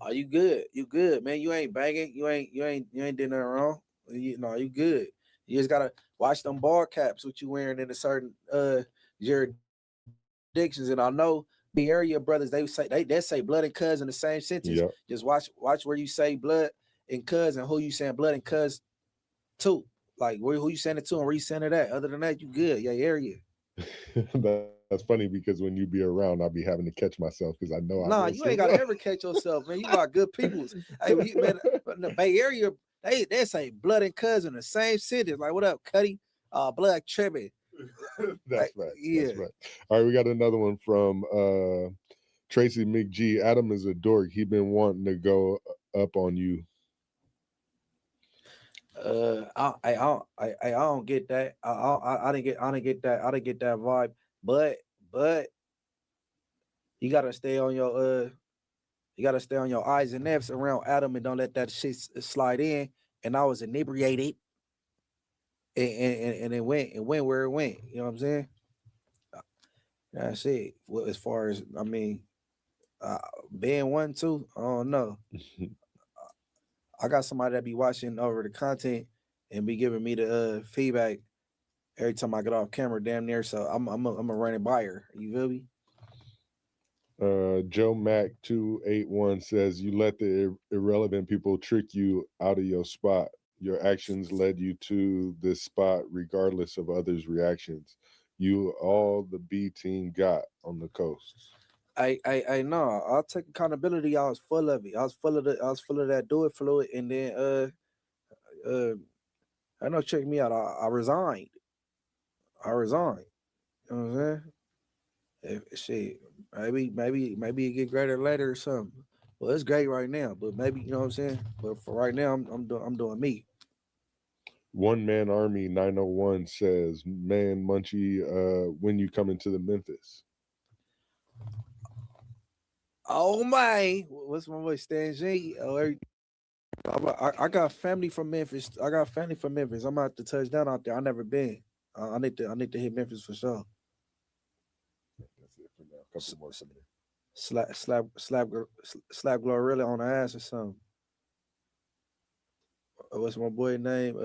Are you good? You good, man. You ain't banging. You ain't doing nothing wrong. You you good. You just gotta watch them ball caps what you wearing in a certain jurisdictions. And I know the area brothers, they say blood and cuz in the same sentence. Yep. Just watch where you say blood and cuz and who you saying blood and cuz to. Like who you saying it to and where you saying it at. Other than that, you good. Yeah, area. That's funny because when you be around, I'll be having to catch myself because I know. Nah, you ain't gotta ever catch yourself, man. You got good peoples. Hey, man, in the Bay Area, they say blood and cousin the same sentence. Like, what up, Cuddy? Blood tripping. That's right. Yeah. That's right. All right, we got another one from Tracy McG. Adam is a dork. He been wanting to go up on you. I don't get that. I didn't get that vibe. But you gotta stay on your eyes and F's around Adam and don't let that shit slide in. And I was inebriated, and it went where it went. You know what I'm saying? That's it. Well, as far as being 1, 2, I don't know. I got somebody that be watching over the content and be giving me the feedback every time I get off camera, damn near. So I'm a running by her. You feel me? Joe Mac 281 says you let the irrelevant people trick you out of your spot. Your actions led you to this spot, regardless of others' reactions. You all the B team got on the coast. I know. I'll take accountability. I was full of it. I was full of that do it fluid, and then I know check me out. I resigned. You know what I'm saying? Shit, maybe it get greater later or something. Well, it's great right now, but maybe you know what I'm saying. But for right now, I'm doing me. One Man Army 901 says, "Man, Munchie, when you coming to the Memphis?" Oh my, what's my boy Stan G? Oh, I got family from Memphis. I'm about to touch down out there. I never been. I need to hit Memphis for sure. That's it for now. A couple more from there. Slap Glorilla on the ass or something. What's my boy name?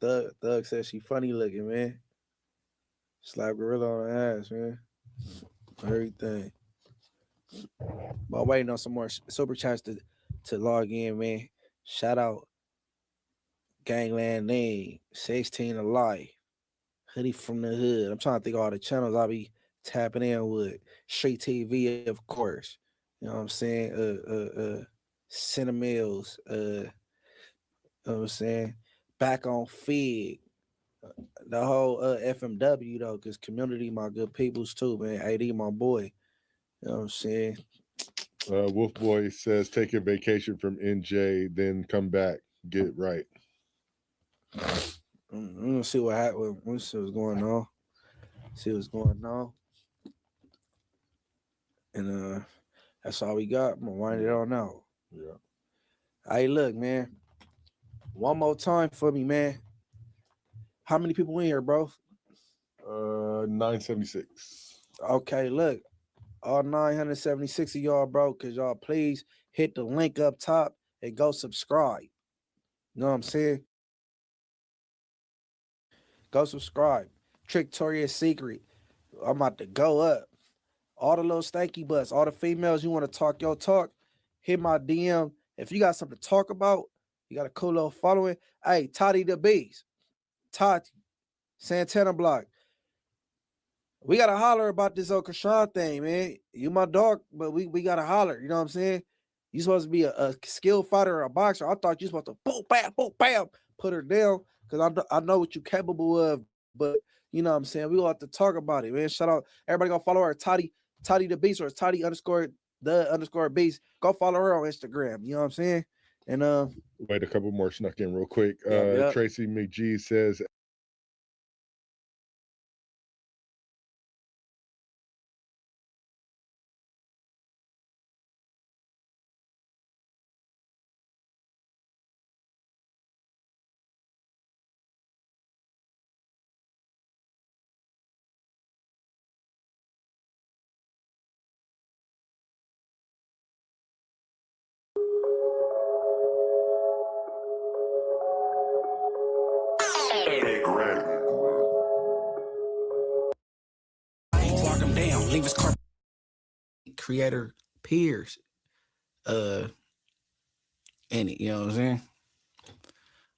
Thug said she funny looking, man. Slap Gorilla on the ass, man. Everything. But I'm waiting on some more super chats to log in, man. Shout out Gangland Name, 16 Alive, Hoodie from the Hood. I'm trying to think of all the channels I'll be tapping in with. Straight TV, of course. You know what I'm saying? Cinemills, you know what I'm saying? Back on Fig. The whole FMW though, because community my good peoples too, man. AD my boy. You know what I'm saying? Wolf Boy says take a vacation from NJ, then come back, get right. We're gonna see what happened. We'll see what's going on. See what's going on. And that's all we got. I'm gonna wind it on out. Yeah. Hey, look, man. One more time for me, man. How many people in here, bro? 976. Okay, look. All 976 of y'all, bro, because y'all please hit the link up top and go subscribe. You know what I'm saying? Go subscribe. Trictoria's Secret. I'm about to go up. All the little stanky butts, all the females you want to talk your talk, hit my DM. If you got something to talk about, you got a cool little following. Hey, Toddy the Beast. Tati. Santana Block. We gotta holler about this Krishan thing, man. You my dog, but we gotta holler. You know what I'm saying? You supposed to be a skilled fighter or a boxer. I thought you supposed to boom, bam, put her down because I know what you're capable of. But you know what I'm saying? We gonna have to talk about it, man. Shout out everybody. Go follow her, Toddy the Beast, or Toddy_the_Beast. Go follow her on Instagram. You know what I'm saying? And Wait, a couple more snuck in real quick. Yep. Tracy McGee says Lock him down. Leave his car. Creator peers. And you know what I'm saying?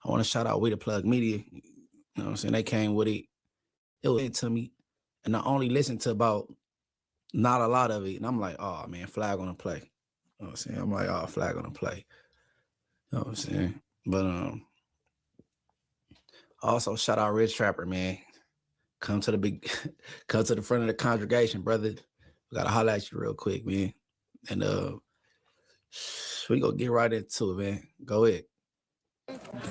I want to shout out We the Plug Media. You know what I'm saying? They came with it. It was to me. And I only listened to about not a lot of it. And I'm like, oh man, Flag on the play. You know what I'm saying? I'm like, oh, Flag on the play. You know what I'm saying? But also shout out Rich Trapper, man. Come to the front of the congregation, brother. We gotta holler at you real quick, man. And we gonna get right into it, man. Go ahead.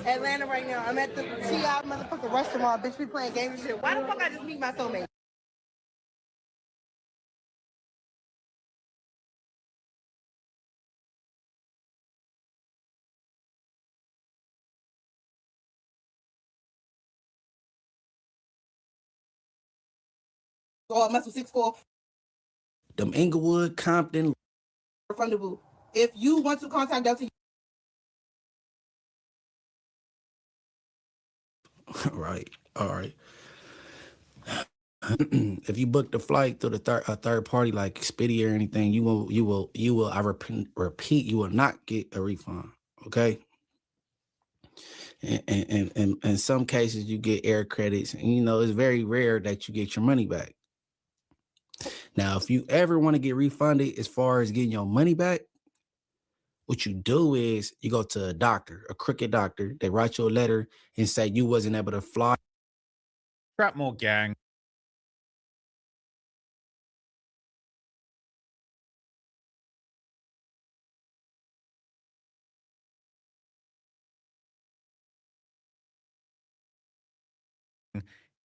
Atlanta right now. I'm at the T.I. motherfucking restaurant. Bitch, we playing games and shit. Why the fuck I just meet my soulmate? Oh, Muscle 6'4". Them Inglewood, Compton. Refundable. If you want to contact Delta. Right. All right. If you book the flight through a third party like Expedia or anything, you will. I repeat, you will not get a refund. Okay. And in some cases, you get air credits, and you know it's very rare that you get your money back. Now, if you ever want to get refunded as far as getting your money back, what you do is you go to a doctor, a crooked doctor. They write you a letter and say you wasn't able to fly. Trapmore gang.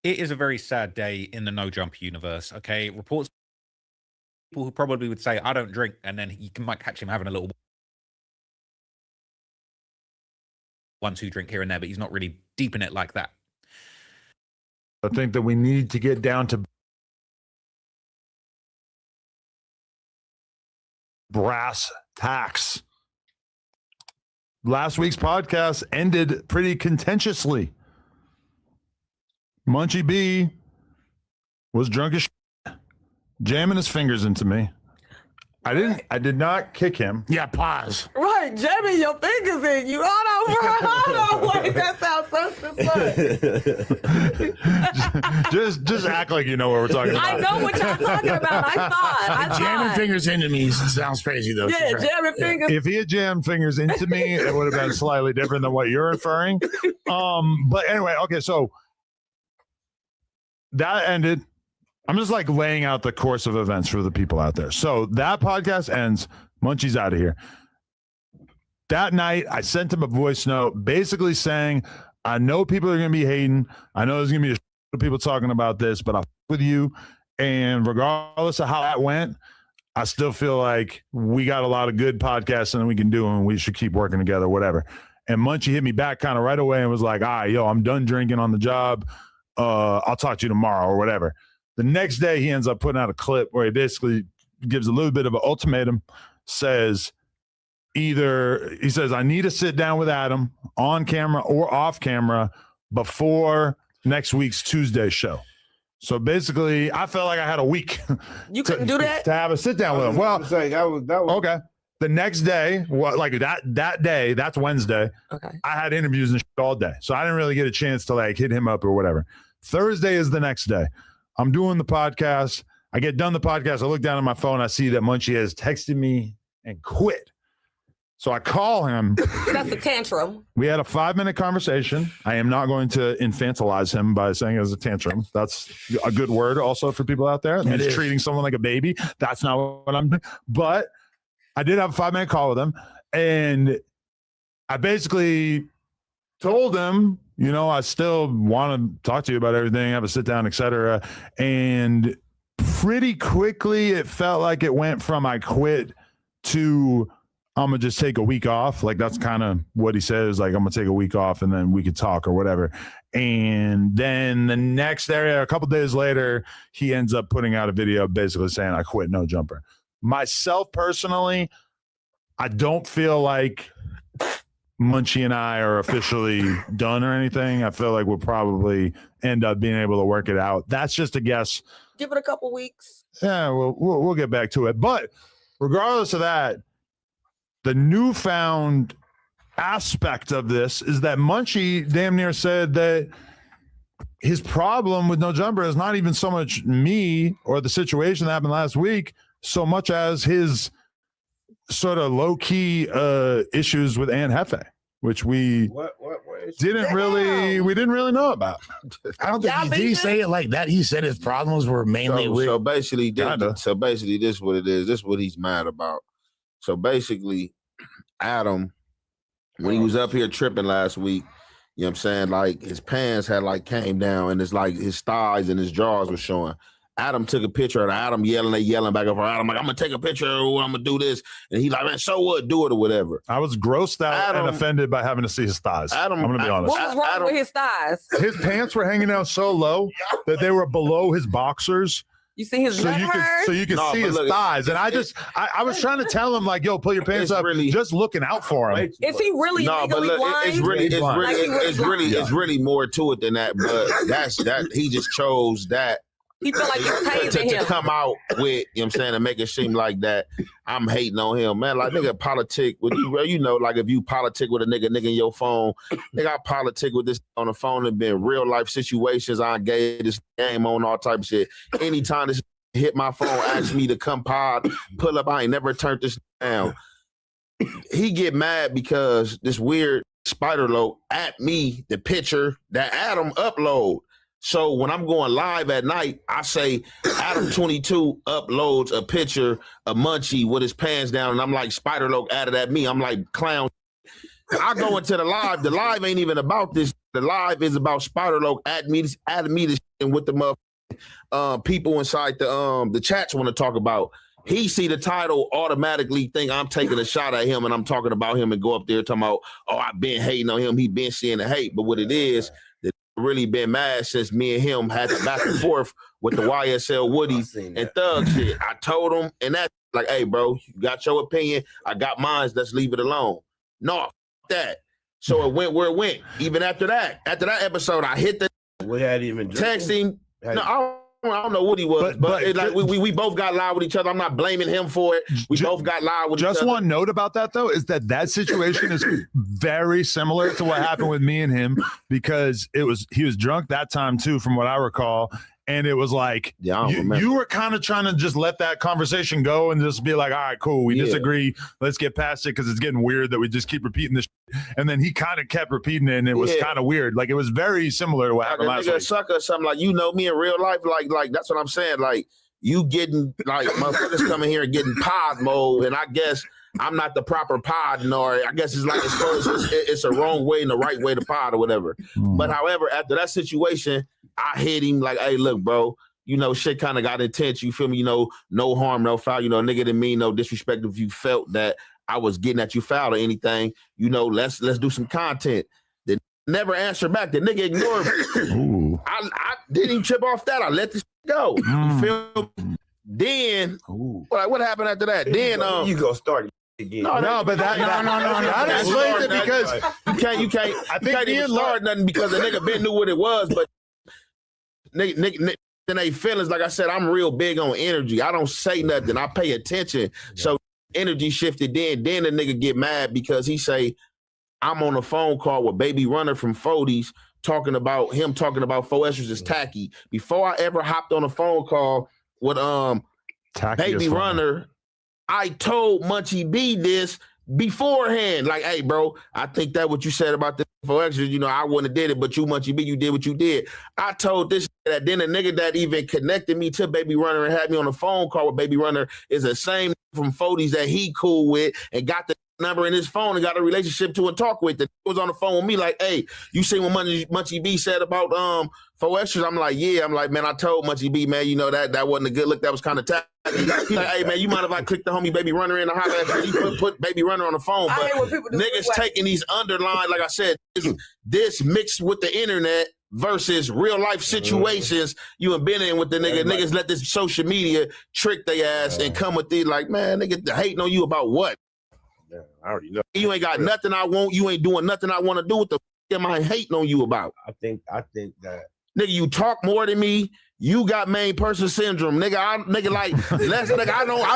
It is a very sad day in the No Jump universe. Okay, reports people who probably would say I don't drink, and then you might catch him having a little 1-2 drink here and there, but he's not really deep in it like that. I think that we need to get down to brass tacks. Last week's podcast ended pretty contentiously. Munchie B was drunk as shit, jamming his fingers into me. I did not kick him. Yeah, pause. Right, jamming your fingers in you. Hold on, wait, that sounds so suspicious. just act like you know what we're talking about. I know what y'all talking about. I thought. Jamming fingers into me sounds crazy though. Yeah, jamming fingers. If he had jammed fingers into me, it would have been slightly different than what you're inferring. But anyway, okay, so that ended. I'm just like laying out the course of events for the people out there. So that podcast ends. Munchie's out of here. That night, I sent him a voice note basically saying, I know people are going to be hating. I know there's going to be a of people talking about this, but I'll with you. And regardless of how that went, I still feel like we got a lot of good podcasts and we can do them and we should keep working together, whatever. And Munchie hit me back kind of right away and was like, all right, yo, I'm done drinking on the job. I'll talk to you tomorrow or whatever. The next day, he ends up putting out a clip where he basically gives a little bit of an ultimatum, says, he says, I need to sit down with Adam on camera or off camera before next week's Tuesday show. So basically, I felt like I had a week. You couldn't do that? To have a sit down with him. Well, that was okay. The next day, like that day, that's Wednesday. Okay. I had interviews and shit all day. So I didn't really get a chance to like hit him up or whatever. Thursday is the next day. I'm doing the podcast. I get done the podcast. I look down at my phone. I see that Munchie has texted me and quit. So I call him. That's a tantrum. We had a 5-minute conversation. I am not going to infantilize him by saying it was a tantrum. That's a good word also for people out there. He's treating someone like a baby. That's not what I'm doing. But I did have a 5-minute call with him. And I basically told him, you know, I still want to talk to you about everything, have a sit down, etc. And pretty quickly, it felt like it went from I quit to I'm going to just take a week off. Like that's kind of what he says. Like I'm going to take a week off and then we could talk or whatever. And then the next day, a couple days later, he ends up putting out a video basically saying I quit No Jumper. Myself personally, I don't feel like Munchie and I are officially done or anything. I feel like we'll probably end up being able to work it out. That's just a guess. Give it a couple weeks. Yeah, we'll get back to it. But regardless of that, the newfound aspect of this is that Munchie damn near said that his problem with No Jumper is not even so much me or the situation that happened last week, so much as his sort of low-key issues with Aunt Jefe, which we didn't really know about. I don't think did he say it like that. He said his problems were mainly with. So basically, this is what it is. This is what he's mad about. So basically, Adam, when he was up here tripping last week, you know what I'm saying? Like his pants had like came down and it's like his thighs and his drawers were showing. Adam took a picture of Adam yelling back up for Adam, like, I'm gonna take a picture or I'm gonna do this. And he's like, man, so what? Do it or whatever. I was grossed out and offended by having to see his thighs. I'm gonna be honest. What was wrong with his thighs? His pants were hanging down so low that they were below his boxers. You see his nut hairs? So you can see his thighs. And I was trying to tell him, like, yo, pull your pants up, really, just looking out for him. Is he really legally blind? It's really more to it than that, but that he just chose that. He feel like he's tasing him. To come out with, you know what I'm saying, and make it seem like that I'm hating on him. Man, like nigga politic with you, you know, like if you politic with a nigga in your phone, nigga, I politic with this on the phone and been real life situations. I gave this game on all type of shit. Anytime this hit my phone, ask me to come pod, pull up, I ain't never turned this down. He get mad because this weird spider load at me, the picture that Adam upload. So when I'm going live at night, I say Adam22 uploads a picture of Munchie with his pants down, and I'm like, Spider Loke added at me. I'm like, clown. I go into the live. The live ain't even about this. The live is about Spider Loke added me this and with the people inside the chats want to talk about. He see the title, automatically think I'm taking a shot at him and I'm talking about him and go up there talking about, oh, I've been hating on him. He been seeing the hate. But what it is, that really been mad since me and him had the back and forth with the YSL Woody and Thug shit. I told him, and that's like, hey, bro, you got your opinion. I got mine. Let's leave it alone. No, f that. So it went where it went. Even after that episode, I hit the we had even text him. No, I don't know what he was, but like we both got loud with each other. I'm not blaming him for it. We both got loud with each other. Just one note about that, though, is that situation is very similar to what happened with me and him, because he was drunk that time too, from what I recall. And it was like, you were kind of trying to just let that conversation go and just be like, all right, cool, we disagree. Let's get past it because it's getting weird that we just keep repeating this. And then he kind of kept repeating it, and it was kind of weird. Like, it was very similar to what happened last week. Sucker or something, like, you know me in real life, like that's what I'm saying. Like, you getting, like, motherfuckers coming here and getting pod mode, and I guess I'm not the proper pod, nor I guess it's like it's a wrong way and the right way to pod or whatever. But however, after that situation, I hit him like, hey, look, bro, you know, shit kind of got intense. You feel me? You know, no harm, no foul. You know, nigga didn't mean no disrespect if you felt that I was getting at you foul or anything. You know, let's do some content. Then never answer back. The nigga ignored me. I didn't even trip off that. I let this go. You feel me? Then what happened after that? Then you go start again. No, but that explains it, because you can't. I think you can't even start nothing because the nigga been knew what it was, but nigga then they feelings. Like I said, I'm real big on energy. I don't say nothing. I pay attention. So energy shifted. Then the nigga get mad because he say I'm on a phone call with Baby Runner from Fody's talking about 4 extras is tacky. Before I ever hopped on a phone call with Baby Runner, I told Munchie B this beforehand. Like, hey, bro, I think that what you said about the 4 extras, you know, I wouldn't have did it, but you, Munchie B, you did what you did. I told this that. Then the nigga that even connected me to Baby Runner and had me on a phone call with Baby Runner is the same from Fody's that he cool with and got the number in his phone and got a relationship to and talk with. That was on the phone with me like, hey, you see what Munchie B said about 4 extras? I'm like, yeah. I'm like, man, I told Munchie B, man, you know, that wasn't a good look. That was kind of tacky. He's like, hey, man, you mind if I click the homie Baby Runner in and holler at you? He put Baby Runner on the phone. But niggas taking these underlying, like I said, this mixed with the internet versus real life situations you have been in with the nigga. Niggas let this social media trick their ass and come with these like, man, nigga hating on you about what? I already know. You ain't got nothing I want. You ain't doing nothing I want to do. What the f am I hating on you about? I think that nigga, you talk more than me. You got main person syndrome, nigga. I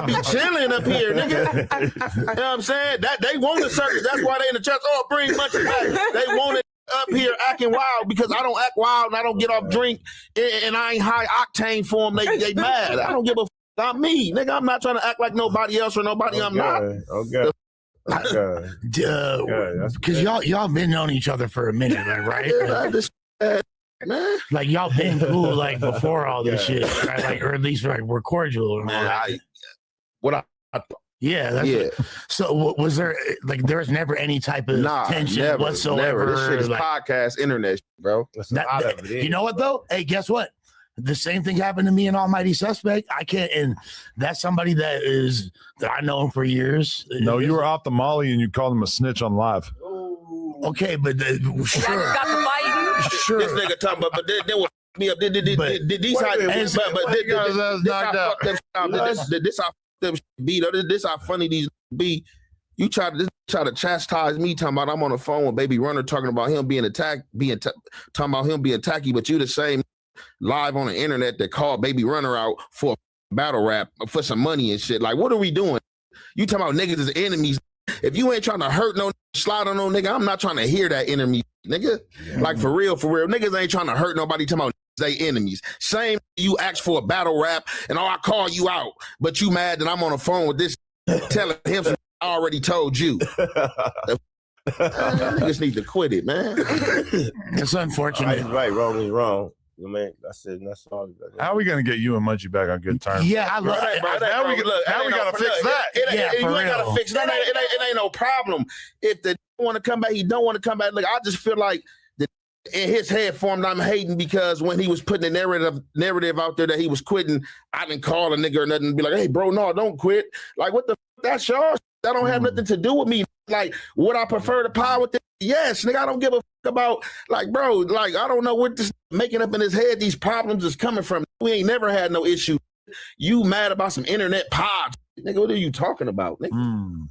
be chilling up here, nigga. You know what I'm saying? That they want a circus. That's why they in the church. Oh, bring Munchie back. They want it up here acting wild because I don't act wild and I don't get off drink and I ain't high octane for them. They mad. I don't give a f about me, nigga. I'm not trying to act like nobody else or nobody I'm not. Okay. Because y'all been on each other for a minute, like, right? Man. Like y'all been cool like before all this shit, right? Like, or at least like we're cordial. Man, So was there like there was never any type of tension whatsoever? Never. This shit is like, podcast internet, bro. You know what though? Hey, guess what? The same thing happened to me in Almighty Suspect. I can't, and that's somebody that I know him for years. No, you were off the Molly and you called him a snitch on live. Okay, but sure. Sure. This nigga talking about, but they will me up. This how funny these be. You try to chastise me, talking about I'm on the phone with Baby Runner talking about him being attacked, talking about him being tacky, but you the same live on the internet that called Baby Runner out for a battle rap for some money and shit. Like, what are we doing? You talking about niggas as enemies. If you ain't trying to hurt no slide on no nigga, I'm not trying to hear that enemy, nigga. Like, for real. Niggas ain't trying to hurt nobody talking about they enemies. Same, you ask for a battle rap and I call you out, but you mad that I'm on the phone with this telling him some I already told you. Niggas need to quit it, man. It's unfortunate. Right, wrong is wrong. Man, that's all. How are we gonna get you and Munchie back on good terms? Yeah, I love it. Now we gotta fix that. You ain't gotta fix that. It ain't no problem. If the want to come back, he don't want to come back. Look, I just feel like in his head formed I'm hating because when he was putting the narrative out there that he was quitting, I didn't call a nigga or nothing and be like, hey, bro, no, don't quit. Like, what the fuck? That's y'all. That don't have nothing to do with me. Like, would I prefer to pie with this? Yes, nigga, I don't give a fuck about, like, bro, like, I don't know what this making up in his head, these problems is coming from. We ain't never had no issue. You mad about some internet pod. Nigga, what are you talking about, nigga?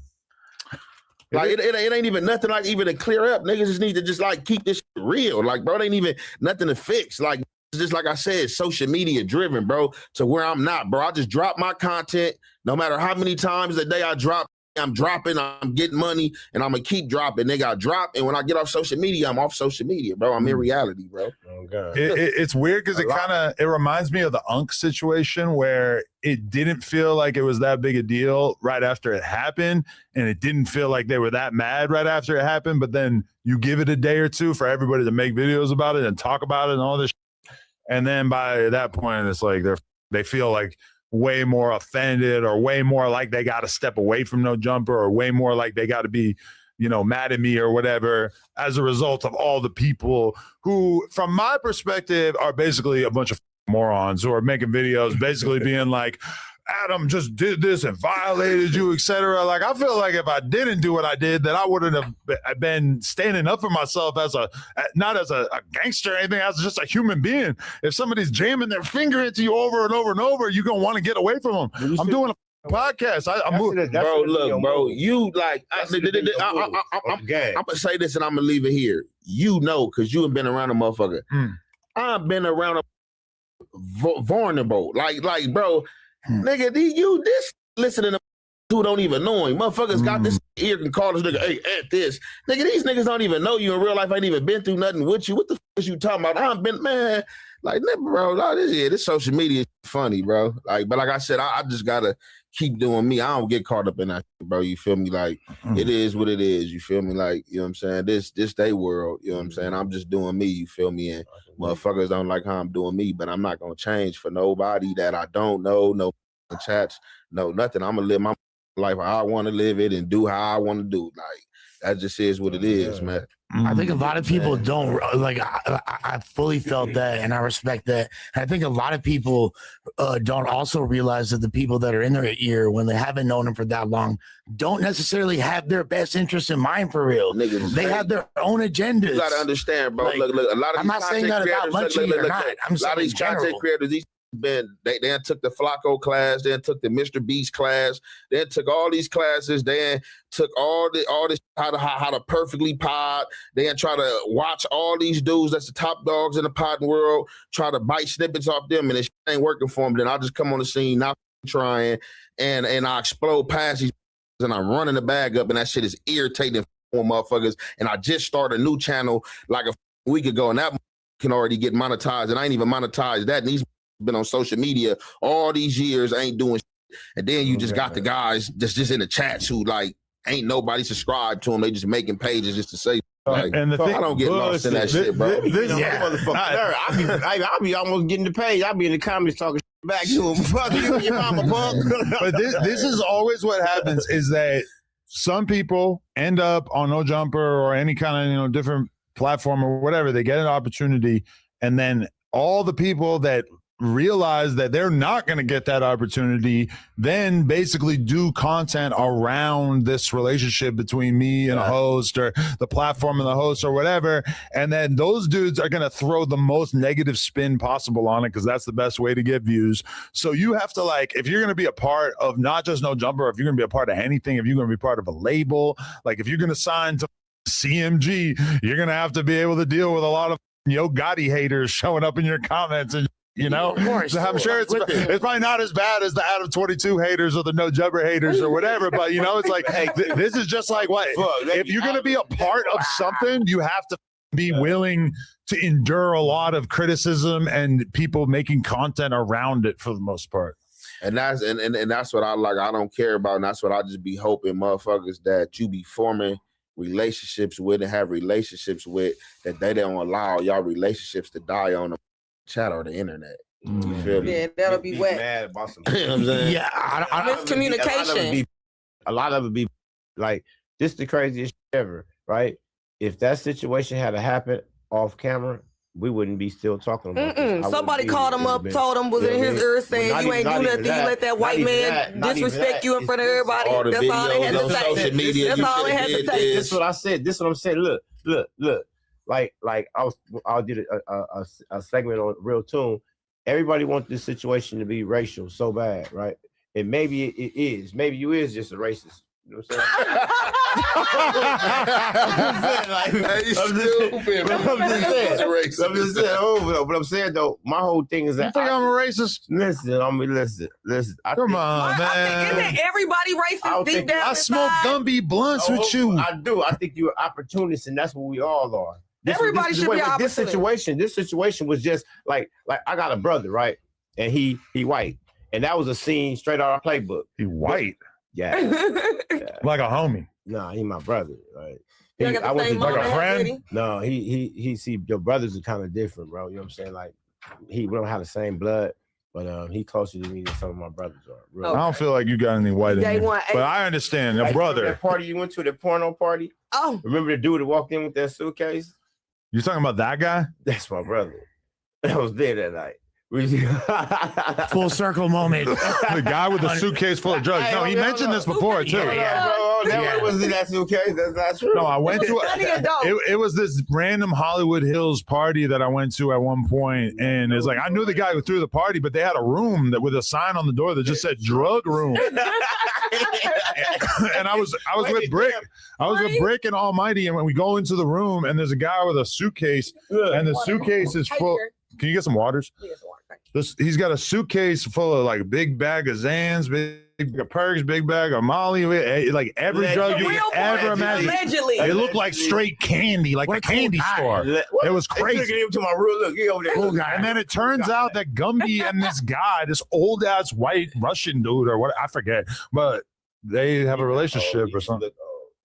Like it ain't even nothing like even to clear up. Niggas just need to just like keep this real. Like, bro, it ain't even nothing to fix. Like, just like I said, social media driven, bro, to where I'm not, bro. I just drop my content. No matter how many times a day I drop, I'm dropping, I'm getting money, and I'm gonna keep dropping. Nigga, I drop, and when I get off social media, I'm off social media, bro. I'm in reality, bro. Oh, God. It's weird because it reminds me of the Unk situation where it didn't feel like it was that big a deal right after it happened, and it didn't feel like they were that mad right after it happened. But then you give it a day or two for everybody to make videos about it and talk about it and all this, and then by that point, it's like they feel like way more offended or way more like they got to step away from No Jumper or way more like they got to be, you know, mad at me or whatever as a result of all the people who, from my perspective, are basically a bunch of morons who are making videos basically being like, Adam just did this and violated you, etc. Like, I feel like if I didn't do what I did, then I wouldn't have been standing up for myself as not as a gangster or anything, as just a human being. If somebody's jamming their finger into you over and over and over, you're going to want to get away from them. I'm doing a podcast. I'm moving. Bro, look, bro, you like, I'm going to say this and I'm going to leave it here. You know, because you have been around a motherfucker. I've been around a vulnerable. Like, bro, nigga, this listening to who don't even know him. Motherfuckers got this ear can call this nigga, hey, at this. Nigga, these niggas don't even know you in real life. Ain't even been through nothing with you. What the fuck is you talking about? I've been, man, like, bro, this social media is funny, bro. Like, but like I said, I just gotta keep doing me. I don't get caught up in that shit, bro. You feel me? Like, it is what it is. You feel me? Like, you know what I'm saying? This they world, you know what I'm saying? I'm just doing me, you feel me? And motherfuckers don't like how I'm doing me, but I'm not gonna change for nobody that I don't know, no chats, no nothing. I'm gonna live my life how I want to live it and do how I want to do. Like, that just is what it is, man. I think a lot of people don't like. I fully felt that, and I respect that. And I think a lot of people don't also realize that the people that are in their ear, when they haven't known them for that long, don't necessarily have their best interest in mind for real. Niggas, they have their own agendas. You gotta understand, bro. Like, look. A lot of I'm these not saying that about Munchie or not. I'm saying a lot of these content creators, these they then took the Flacco class, then took the Mr. Beast class, then took all these classes, then took all this how to perfectly pod, then try to watch all these dudes that's the top dogs in the podding world, try to bite snippets off them, and it ain't working for them. Then I just come on the scene, not trying, and I explode past these, and I'm running the bag up, and that shit is irritating for motherfuckers. And I just started a new channel like a week ago, and that can already get monetized, and I ain't even monetized that. And these been on social media all these years, ain't doing shit. And then you just got the guys just in the chats who like ain't nobody subscribed to them. They just making pages just to say. Like, and the thing, I don't get lost in that shit, bro. I'll be almost getting the page. I'll be in the comments talking back to him. Fuck you, your mama punk. But this is always what happens is that some people end up on No Jumper or any kind of different platform or whatever. They get an opportunity, and then all the people that realize that they're not going to get that opportunity, then basically do content around this relationship between me and a host or the platform and the host or whatever. And then those dudes are going to throw the most negative spin possible on it because that's the best way to get views. So you have to, like, if you're going to be a part of not just No Jumper, if you're going to be a part of anything, if you're going to be part of a label, like if you're going to sign to CMG, you're going to have to be able to deal with a lot of Yo Gotti haters showing up in your comments and of course, so I'm sure it's probably not as bad as the Adam 22 haters or the No Jumper haters or whatever, but it's like, hey, this is just like what if you're going to be a part of something, you have to be willing to endure a lot of criticism and people making content around it for the most part. And that's and that's what I like. I don't care about, and that's what I just be hoping, motherfuckers, that you be forming relationships with and have relationships with, that they don't allow y'all relationships to die on the chat or the internet. You feel me? Yeah, that'll be wet. Mad about some You know what I'm saying? Yeah, miscommunication. A lot of it be like, this the craziest shit ever, right? If that situation had to happen, off camera, we wouldn't be still talking about this. Somebody called him up, told him was in his ear saying you ain't do nothing. You let that white man disrespect you in front of everybody. That's all they had to say. Social media, That's all they had to say. This is what I said. This is what I'm saying. Look. Like I did a segment on Real Tune. Everybody wants this situation to be racial so bad, right? And maybe it is. Maybe you is just a racist. You know what I'm saying? But I'm saying though, my whole thing is that you think I'm a racist? Listen. Come on, man. Isn't everybody racist deep down I smoke Gumby blunts with you. I do. I think you're an opportunist, and that's what we all are. Everybody should be this situation was just like I got a brother, right? And he white. And that was a scene straight out of our playbook. He white? Yeah. Like a homie. Nah, he my brother, right? Like a friend? No, he see your brothers are kind of different, bro. You know what I'm saying? Like we don't have the same blood, but he closer to me than some of my brothers are. Really. I don't feel like you got any white in you. But I understand, a brother. That party you went to, the porno party? Oh. Remember the dude that walked in with that suitcase? You talking about that guy? That's my brother. I was there that night. Full circle moment. The guy with the suitcase full of drugs. No, he mentioned this before too. That was in that suitcase. That's not true. No, I went to it was this random Hollywood Hills party that I went to at one point, and it's like I knew the guy who threw the party, but they had a room that with a sign on the door that just said drug room. And I was with Brick. I was with Brick and Almighty, and when we go into the room, and there's a guy with a suitcase, and the suitcase is full. Can you get some waters? He's got a suitcase full of like big bag of Zans, big bag of Perks, big bag of Molly, like every drug you can ever imagine. Allegedly. It looked like straight candy, like a candy store. It was crazy. To my room. Look, he over there. Cool guy. And then it turns out that Gumby and this guy, this old ass white Russian dude or what, I forget, but they have a relationship or something.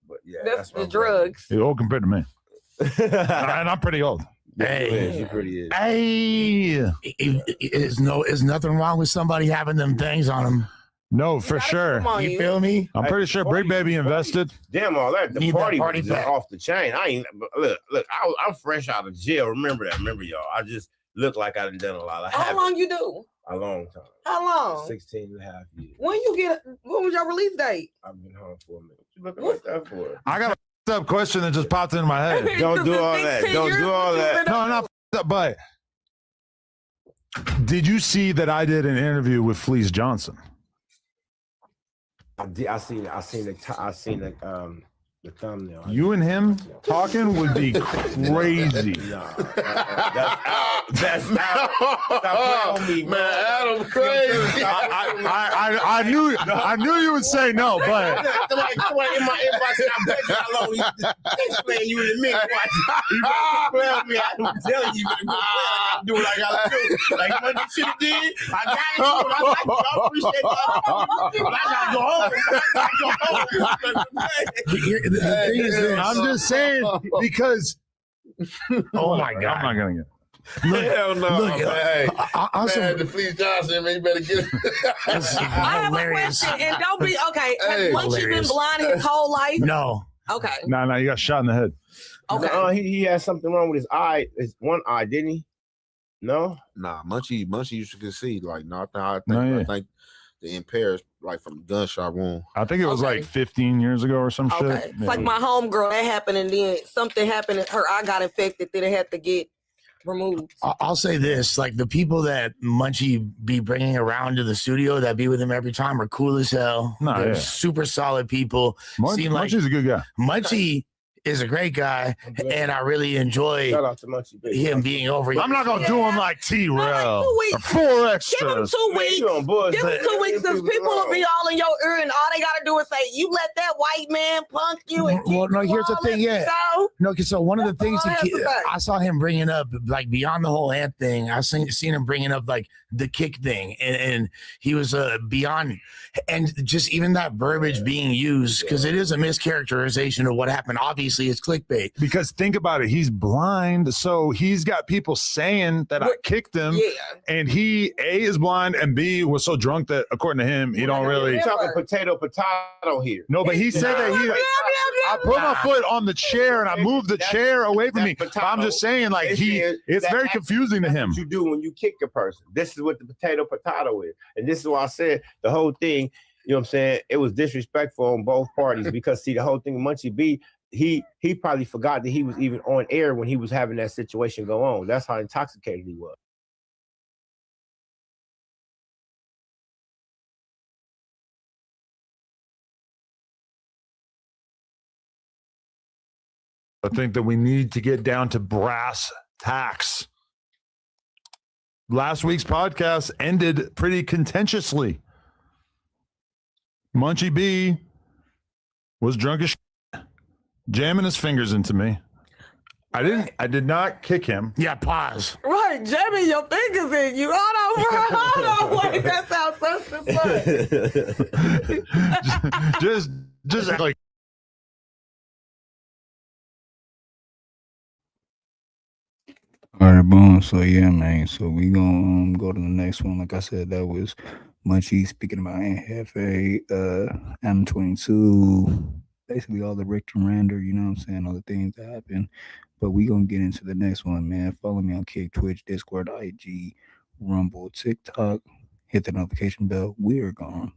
But yeah, that's the drugs. He's old compared to me. And I'm pretty old. Hey, hey, is nothing wrong with somebody having them things on them. No, for sure. You feel me? I'm pretty sure Brick Baby invested. Damn all that. The party was back. off the chain. I ain't look. I'm fresh out of jail. Remember that? Remember y'all? I just look like I done a lot. How long you do? A long time. How long? 16 and a half years. When was your release date? I've been home for a minute. What you looking like that for? I got a up question that just popped into my head. Don't do all that. Don't do all that. No, not up, but did you see that I did an interview with Fleece Johnson? I seen the thumbnail. You and him talking would be crazy. That's out. Stop playing me, man. Adam crazy. I knew you would say no, but somebody in my inbox and I bet you how long you explain you in a minute. You better play me. I'm telling you, you better do what I gotta do. Like what you should have did. I got it. I appreciate that. But I gotta go home. The thing is this. I'm just saying because Oh my God. I'm not gonna get Look, hell no, look, man. Man, the Fleece Johnson, man, you better get it. I have a question, and don't be okay. Has Munchie been blind his whole life? No. Okay. No, you got shot in the head. Okay. He had something wrong with his eye, his one eye, didn't he? No? Nah, Munchie used to see like nothing. I think the impairs like from the gunshot wound. I think it was like 15 years ago or some shit. Okay. It's like my homegirl, that happened, and then something happened, and her eye got infected, then it had to get removed. I'll say this, like the people that Munchie be bringing around to the studio that be with him every time are cool as hell. They're super solid people. Munchie's a good guy. Munchie is a great guy, and I really enjoy him being over here. I'm not gonna do him like T-Rail. Like 4 extras. Give him 2 weeks. Give him 2 weeks, because people will be all in your ear, and all they gotta do is say, "You let that white man punk you." And well, no, here's the thing. Yeah, no, because so one of the things all I saw him bringing up, like beyond the whole ant thing, I seen him bringing up like the kick thing, and he was beyond, and just even that verbiage being used, because it is a mischaracterization of what happened. Obviously, obviously it's clickbait. Because think about it, he's blind, so he's got people saying that I kicked him, and he A is blind and B was so drunk that according to him, he don't really. We're talking potato here. No, but he said that I put my foot on the chair and I moved the chair away from me. But I'm just saying, like it's very confusing to him. What you do when you kick a person. This is what the potato is, and this is why I said the whole thing. You know what I'm saying? It was disrespectful on both parties because see the whole thing with Munchie B, he probably forgot that he was even on air when he was having that situation go on. That's how intoxicated he was. I think that we need to get down to brass tacks. Last week's podcast ended pretty contentiously. Munchie B was drunk as shit, jamming his fingers into me. I did not kick him. Yeah, pause. Right, jamming your fingers in you. Hold on, wait, that sounds so fun. just act like. All right, boom. So yeah, man. So we gonna go to the next one. Like I said, that was Munchie speaking about Aunt Jefe, M22, basically all the Richter Rander, you know what I'm saying, all the things that happened. But we gonna get into the next one, man. Follow me on Kick, Twitch, Discord, IG, Rumble, TikTok. Hit the notification bell. We are gone.